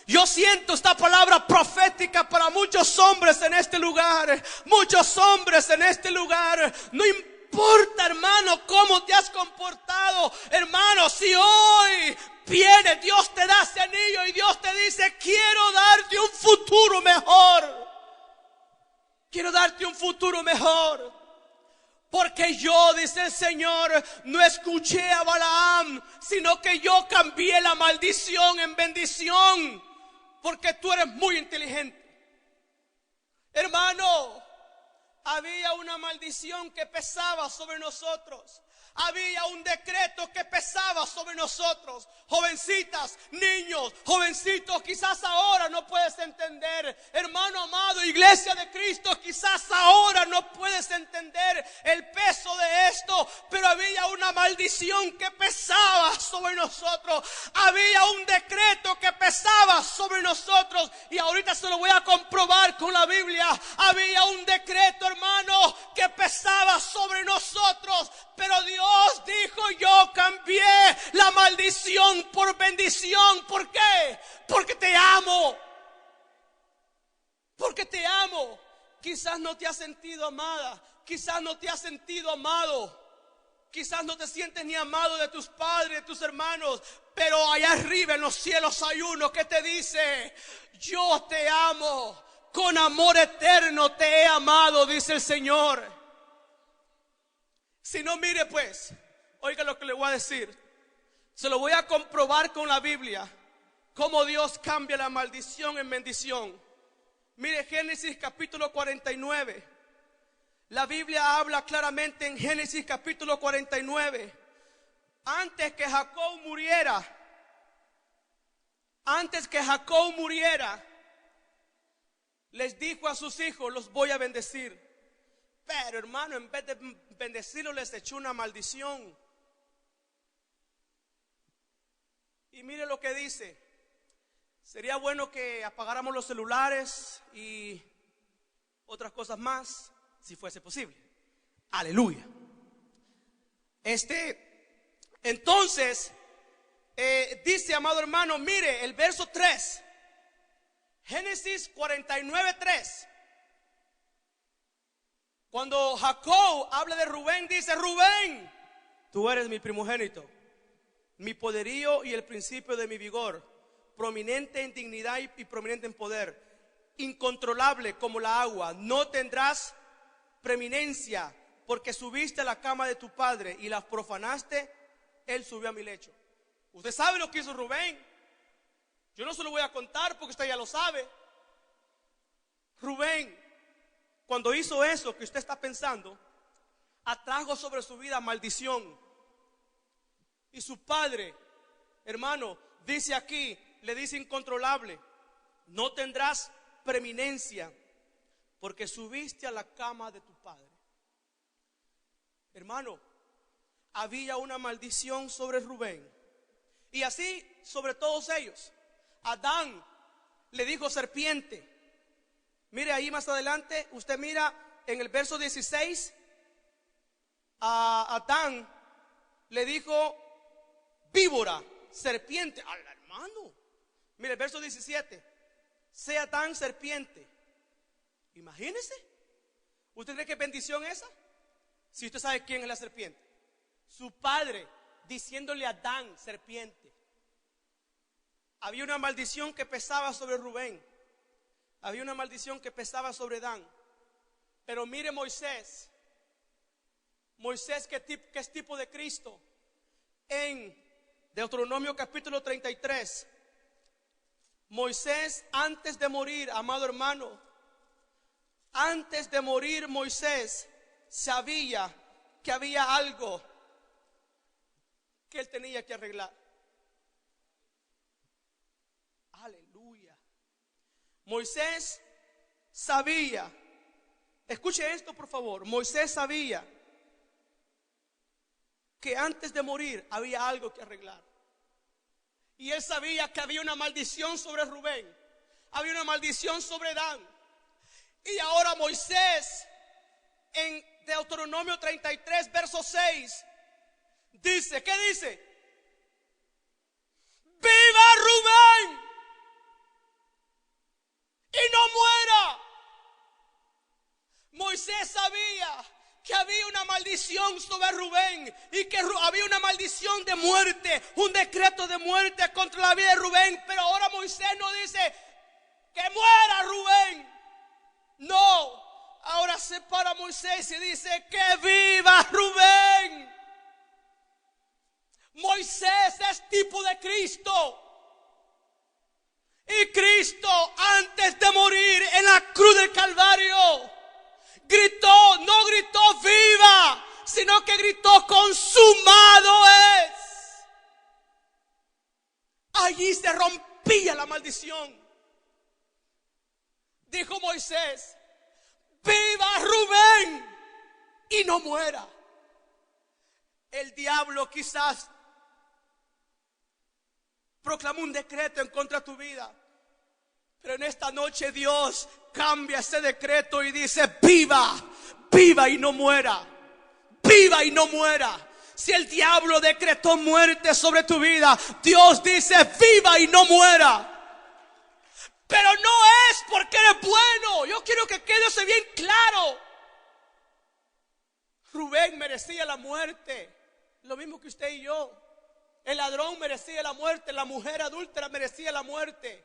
Yo siento esta palabra profética para muchos hombres en este lugar. Muchos hombres en este lugar. No importa, hermano, cómo te has comportado. Hermano, si hoy viene, Dios te da ese anillo y Dios te dice, quiero darte un futuro mejor. Quiero darte un futuro mejor. Porque yo, dice el Señor, no escuché a Balaam, sino que yo cambié la maldición en bendición. Porque tú eres muy inteligente. Hermano, había una maldición que pesaba sobre nosotros. Había un decreto que pesaba sobre nosotros. Jovencitas, niños, jovencitos, quizás ahora no puedes entender. Hermano amado, iglesia de Cristo, quizás ahora no puedes entender el peso de esto. Pero había una maldición que pesaba sobre nosotros. Había un decreto que pesaba sobre nosotros. Y ahorita se lo voy a comprobar con la Biblia. Había un decreto, hermano, que pesaba sobre nosotros. Pero Dios dijo, yo cambié la maldición por bendición. ¿Por qué? Porque te amo. Porque te amo. Quizás no te has sentido amada. Quizás no te has sentido amado. Quizás no te sientes ni amado de tus padres, de tus hermanos. Pero allá arriba en los cielos hay uno que te dice, yo te amo. Con amor eterno te he amado, dice el Señor. Si no, mire pues, oiga lo que le voy a decir. Se lo voy a comprobar con la Biblia, cómo Dios cambia la maldición en bendición. Mire Génesis capítulo 49. La Biblia habla claramente en Génesis capítulo 49. Antes que Jacob muriera, les dijo a sus hijos, los voy a bendecir. Pero hermano, en vez de bendecirlos, les echó una maldición. Y mire lo que dice. Sería bueno que apagáramos los celulares y otras cosas más, si fuese posible. Aleluya. Entonces, dice, amado hermano, mire el verso 3. Génesis 49:3. Cuando Jacob habla de Rubén, dice, Rubén, tú eres mi primogénito, mi poderío y el principio de mi vigor, prominente en dignidad y prominente en poder, incontrolable como la agua. No tendrás preeminencia, porque subiste a la cama de tu padre y la profanaste, él subió a mi lecho. Usted sabe lo que hizo Rubén. Yo no se lo voy a contar porque usted ya lo sabe. Rubén, cuando hizo eso que usted está pensando, atrajo sobre su vida maldición. Y su padre, hermano, dice aquí, le dice incontrolable, no tendrás preeminencia porque subiste a la cama de tu padre. Hermano, había una maldición sobre Rubén y así sobre todos ellos. Adán le dijo serpiente. Mire ahí más adelante, usted mira en el verso 16, a Adán le dijo víbora, serpiente. Al hermano, mire el verso 17, sea Adán serpiente. Imagínese, ¿usted cree que bendición esa? Si usted sabe quién es la serpiente, su padre diciéndole a Adán serpiente. Había una maldición que pesaba sobre Rubén. Había una maldición que pesaba sobre Adán. Pero mire Moisés. Moisés que es tipo de Cristo. En Deuteronomio capítulo 33. Moisés, antes de morir, amado hermano, antes de morir Moisés sabía que había algo que él tenía que arreglar. Aleluya. Moisés sabía, escuche esto por favor, Moisés sabía que antes de morir había algo que arreglar. Y él sabía que había una maldición sobre Rubén, había una maldición sobre Dan. Y ahora Moisés, en Deuteronomio 33, verso 6, dice, ¿qué dice? ¡Viva Rubén! Y no muera. Moisés sabía que había una maldición sobre Rubén y que había una maldición de muerte, un decreto de muerte contra la vida de Rubén. Pero ahora Moisés no dice que muera Rubén. No, ahora se para Moisés y dice que viva Rubén. Moisés es tipo de Cristo. Y Cristo, antes de morir en la cruz del Calvario, gritó, no gritó viva, sino que gritó consumado es. Allí se rompía la maldición. Dijo Moisés, viva Rubén y no muera. El diablo quizás proclamó un decreto en contra de tu vida, pero en esta noche Dios cambia ese decreto y dice viva, viva y no muera, viva y no muera. Si el diablo decretó muerte sobre tu vida, Dios dice viva y no muera. Pero no es porque eres bueno. Yo quiero que quede eso bien claro. Rubén merecía la muerte, lo mismo que usted y yo. El ladrón merecía la muerte, la mujer adúltera merecía la muerte.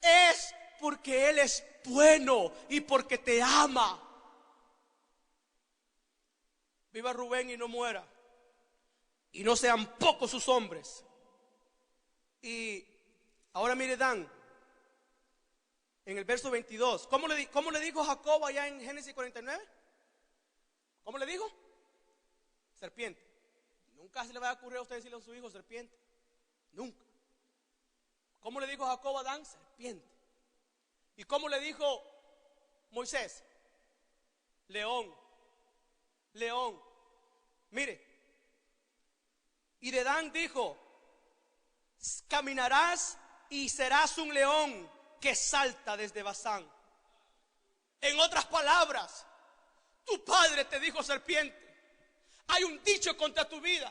Es porque Él es bueno y porque te ama. Viva Rubén y no muera, y no sean pocos sus hombres. Y ahora mire Dan, en el verso 22, ¿cómo le dijo Jacob allá en Génesis 49? ¿Cómo le dijo? Serpiente. Nunca se le va a ocurrir a usted decirle a su hijo serpiente. Nunca. ¿Cómo le dijo Jacob a Dan? Serpiente. ¿Y cómo le dijo Moisés? León. León. Mire. Y de Dan dijo, caminarás y serás un león que salta desde Basán. En otras palabras, tu padre te dijo serpiente. Hay un dicho contra tu vida,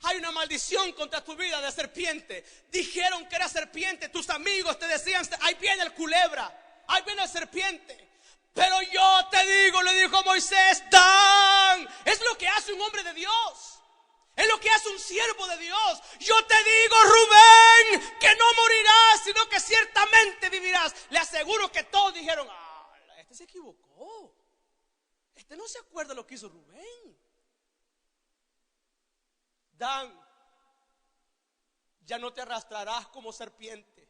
hay una maldición contra tu vida de serpiente. Dijeron que era serpiente, tus amigos te decían, ahí viene el culebra, ahí viene el serpiente. Pero yo te digo, le dijo Moisés, Dan, es lo que hace un hombre de Dios. Es lo que hace un siervo de Dios. Yo te digo, Rubén, que no morirás, sino que ciertamente vivirás. Le aseguro que todos dijeron, este se equivocó. Este no se acuerda lo que hizo Rubén. Dan, ya no te arrastrarás como serpiente.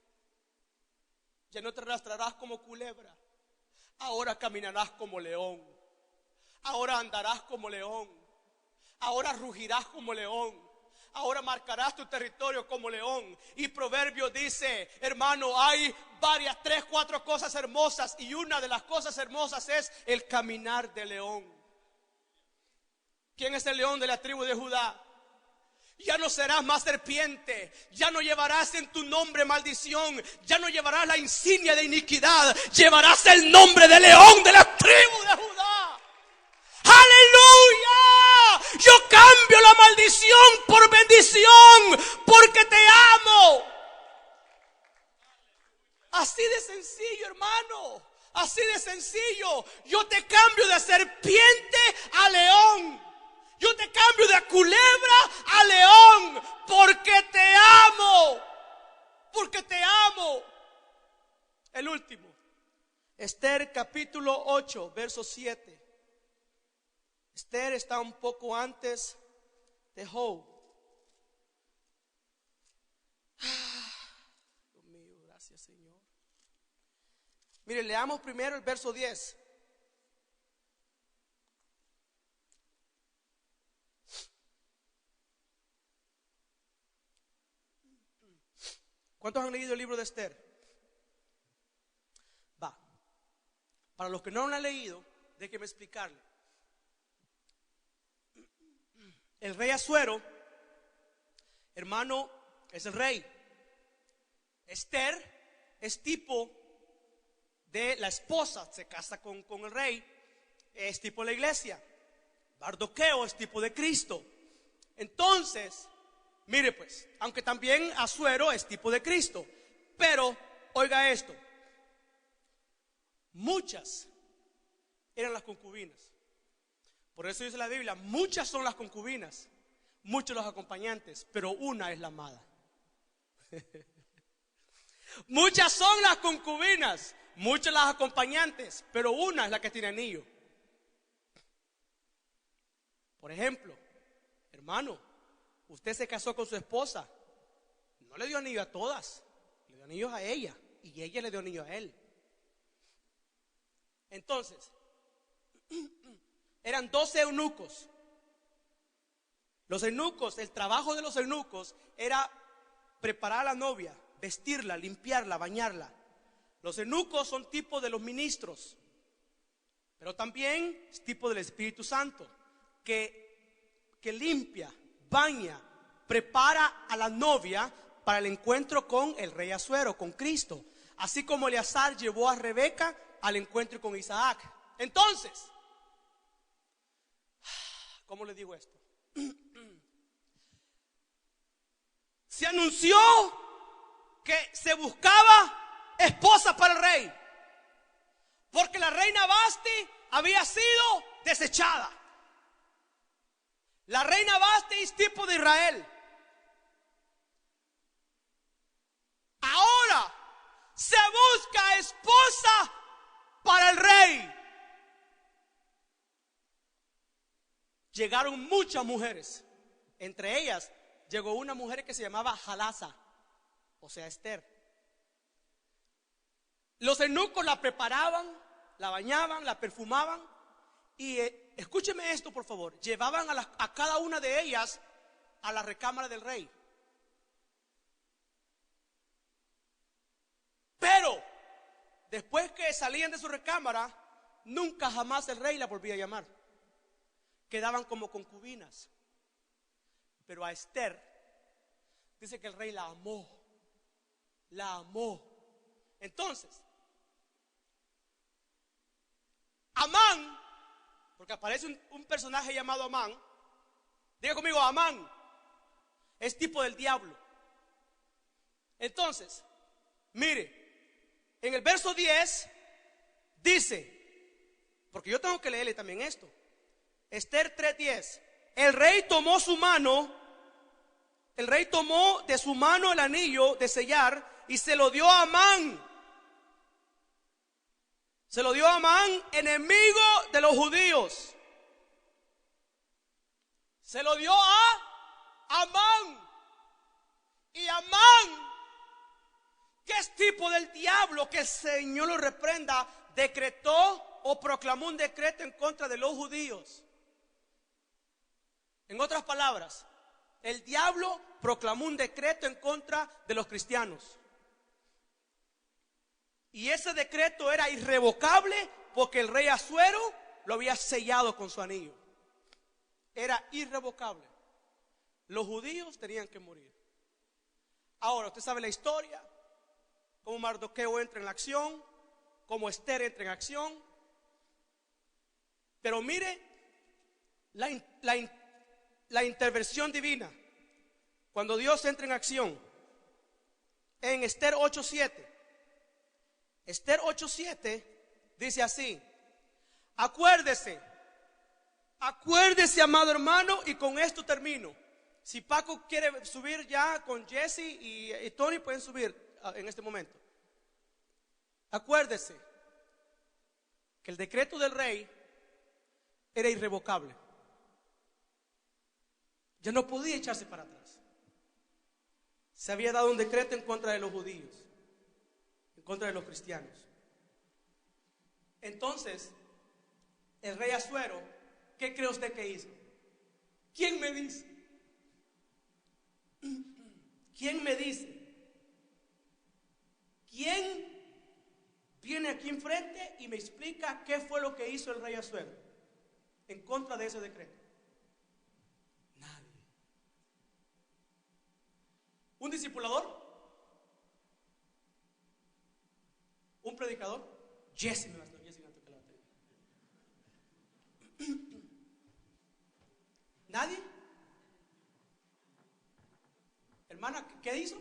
Ya no te arrastrarás como culebra. Ahora caminarás como león. Ahora andarás como león. Ahora rugirás como león. Ahora marcarás tu territorio como león. Y Proverbio dice, hermano, hay varias, 3, 4 cosas hermosas. Y una de las cosas hermosas es el caminar de león. ¿Quién es el león de la tribu de Judá? Ya no serás más serpiente, ya no llevarás en tu nombre maldición, ya no llevarás la insignia de iniquidad, llevarás el nombre de león de la tribu de Judá. ¡Aleluya! Yo cambio la maldición por bendición, porque te amo. Así de sencillo, hermano, así de sencillo. Yo te cambio de serpiente a león. Yo te cambio de culebra a león, porque te amo. Porque te amo. El último, Esther capítulo 8, verso 7. Esther está un poco antes de Job. Mire, leamos primero el verso 10. ¿Cuántos han leído el libro de Esther? Va. Para los que no lo han leído, déjenme explicarle. El rey Asuero, hermano, es el rey. Esther es tipo de la esposa, se casa con el rey, es tipo de la iglesia. Mardoqueo es tipo de Cristo. Entonces, mire pues, aunque también Asuero es tipo de Cristo, pero oiga esto, muchas eran las concubinas. Por eso dice la Biblia, muchas son las concubinas, muchos los acompañantes, pero una es la amada. Muchas son las concubinas, muchos las acompañantes, pero una es la que tiene anillo. Por ejemplo, hermano, usted se casó con su esposa, no le dio anillo a todas, le dio anillos a ella y ella le dio anillo a él. Entonces, eran 12 eunucos. Los eunucos, el trabajo de los eunucos era preparar a la novia, vestirla, limpiarla, bañarla. Los eunucos son tipo de los ministros, pero también es tipo del Espíritu Santo, que limpia, baña, prepara a la novia para el encuentro con el rey Asuero, con Cristo. Así como Eleazar llevó a Rebeca al encuentro con Isaac. Entonces, ¿cómo le digo esto? Se anunció que se buscaba esposa para el rey, porque la reina Vasti había sido desechada. La reina Vasti es tipo de Israel. Ahora se busca esposa para el rey. Llegaron muchas mujeres. Entre ellas llegó una mujer que se llamaba Jalasa, o sea, Esther. Los eunucos la preparaban, la bañaban, la perfumaban. Y escúcheme esto, por favor. Llevaban a cada una de ellas a la recámara del rey. Pero después que salían de su recámara, nunca jamás el rey la volvía a llamar. Quedaban como concubinas. Pero a Esther dice que el rey la amó. La amó. Entonces, Amán, porque aparece un personaje llamado Amán. Diga conmigo, Amán es tipo del diablo. Entonces, mire, en el verso 10 dice, porque yo tengo que leerle también esto, Esther 3:10, el rey tomó de su mano el anillo de sellar y se lo dio a Amán. Se lo dio a Amán, enemigo de los judíos. Se lo dio a Amán. Y Amán, que es tipo del diablo, que el Señor lo reprenda, decretó o proclamó un decreto en contra de los judíos. En otras palabras, el diablo proclamó un decreto en contra de los cristianos. Y ese decreto era irrevocable porque el rey Asuero lo había sellado con su anillo. Era irrevocable. Los judíos tenían que morir. Ahora, usted sabe la historia, cómo Mardoqueo entra en la acción, cómo Esther entra en acción. Pero mire la intervención divina cuando Dios entra en acción. En Esther 8:7. Esther 8:7 dice así: acuérdese, amado hermano, y con esto termino. Si Paco quiere subir ya con Jesse y Tony, pueden subir en este momento. Acuérdese que el decreto del rey era irrevocable. Ya no podía echarse para atrás. Se había dado un decreto en contra de los judíos, en contra de los cristianos. Entonces, el rey Asuero, ¿qué cree usted que hizo? ¿Quién me dice? ¿Quién me dice? ¿Quién viene aquí enfrente y me explica qué fue lo que hizo el rey Asuero en contra de ese decreto? Nadie. ¿Un discipulador? ¿Un predicador? Jesse me va a estar. ¿Nadie? Hermana, ¿qué hizo?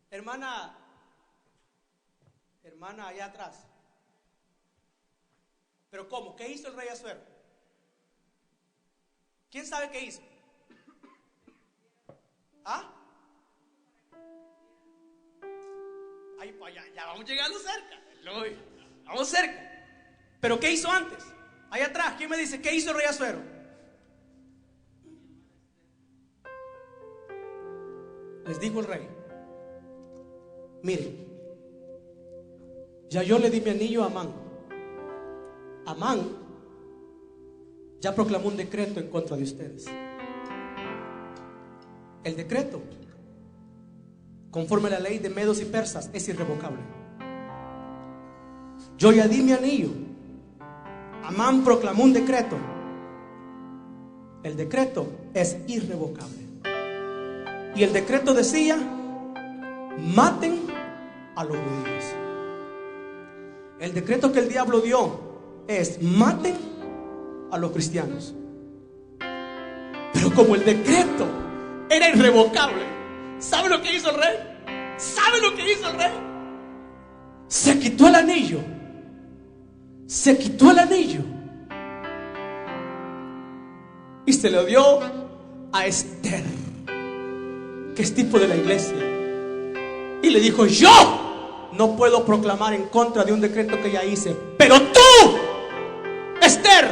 Hermana allá atrás. ¿Pero cómo? ¿Qué hizo el rey Asuero? ¿Quién sabe qué hizo? ¿Ah? Ahí, ya vamos llegando cerca. Vamos cerca. ¿Pero qué hizo antes? Allá atrás, ¿quién me dice qué hizo el rey Asuero? Les dijo el rey: miren, ya yo le di mi anillo a Amán. Amán ya proclamó un decreto en contra de ustedes. El decreto, conforme a la ley de medos y persas, es irrevocable. Yo ya di mi anillo. Amán proclamó un decreto. El decreto es irrevocable. Y el decreto decía: maten a los judíos. El decreto que el diablo dio es: maten a los cristianos. Pero como el decreto era irrevocable, ¿sabe lo que hizo el rey? ¿Sabe lo que hizo el rey? Se quitó el anillo. Se quitó el anillo y se lo dio a Esther, que es tipo de la iglesia, y le dijo: yo no puedo proclamar en contra de un decreto que ya hice, pero tú, Esther,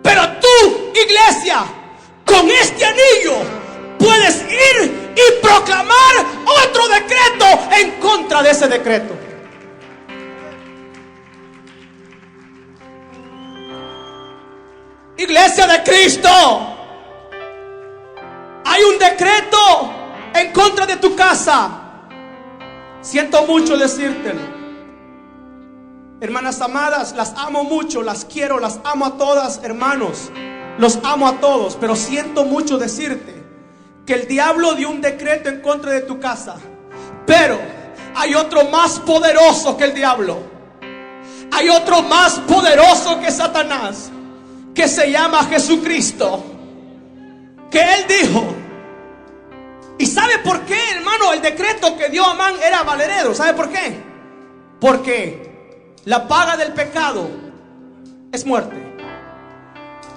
pero tú, iglesia, con este anillo puedes ir y proclamar otro decreto en contra de ese decreto. Iglesia de Cristo, hay un decreto en contra de tu casa. Siento mucho decírtelo. Hermanas amadas, las amo mucho, las quiero, las amo a todas, hermanos. Los amo a todos, pero siento mucho decirte que el diablo dio un decreto en contra de tu casa. Pero hay otro más poderoso que el diablo. Hay otro más poderoso que Satanás, que se llama Jesucristo, que él dijo. ¿Y sabe por qué, hermano? El decreto que dio Amán era valedero. ¿Sabe por qué? Porque la paga del pecado es muerte.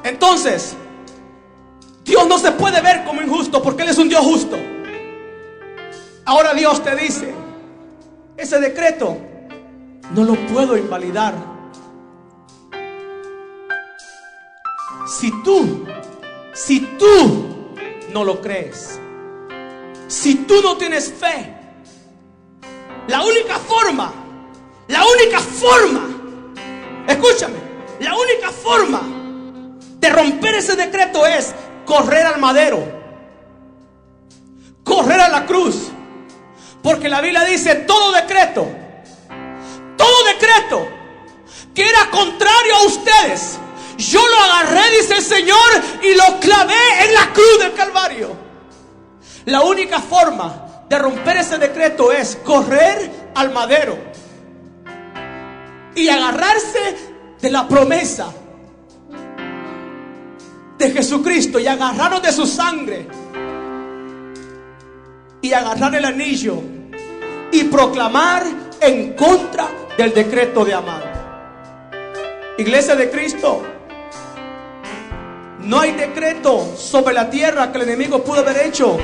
Entonces, Dios no se puede ver como injusto, porque Él es un Dios justo. Ahora Dios te dice: ese decreto no lo puedo invalidar. Si tú no lo crees, si tú no tienes fe, la única forma, escúchame, la única forma de romper ese decreto es correr al madero, correr a la cruz. Porque la Biblia dice: todo decreto que era contrario a ustedes, yo lo agarré, dice el Señor, y lo clavé en la cruz del Calvario. La única forma de romper ese decreto es correr al madero y agarrarse de la promesa de Jesucristo, y agarrarnos de su sangre, y agarrar el anillo y proclamar en contra del decreto de Amán. Iglesia de Cristo, no hay decreto sobre la tierra que el enemigo pudo haber hecho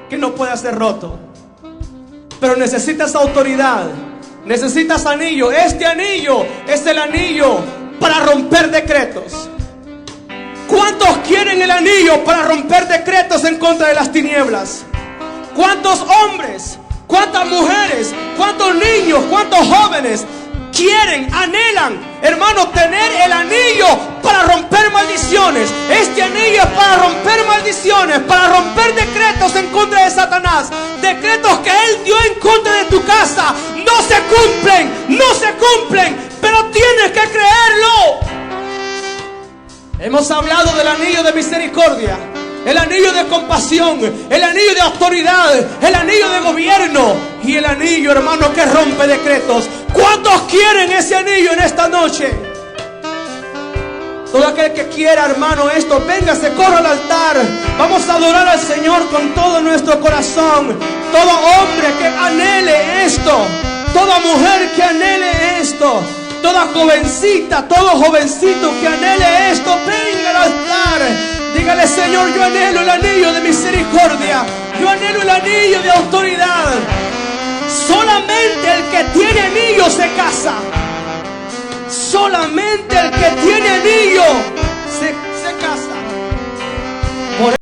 que no pueda ser roto. Pero necesitas autoridad, necesitas anillo. Este anillo es el anillo para romper decretos. ¿Cuántos quieren el anillo para romper decretos en contra de las tinieblas? ¿Cuántos hombres, cuántas mujeres, cuántos niños, cuántos jóvenes quieren, anhelan, hermano, tener el anillo para romper maldiciones. Este anillo es para romper maldiciones, para romper decretos en contra de Satanás. Decretos que Él dio en contra de tu casa no se cumplen, pero tienes que creerlo. Hemos hablado del anillo de misericordia, el anillo de compasión, el anillo de autoridad, el anillo de gobierno y el anillo, hermano, que rompe decretos. ¿Cuántos quieren ese anillo en esta noche? Todo aquel que quiera, hermano, esto, véngase, corra al altar. Vamos a adorar al Señor con todo nuestro corazón. Todo hombre que anhele esto, toda mujer que anhele esto, toda jovencita, todo jovencito que anhele esto, venga al altar. Dígale: Señor, yo anhelo el anillo de misericordia, yo anhelo el anillo de autoridad. Solamente el que tiene anillo se casa. Solamente el que tiene anillo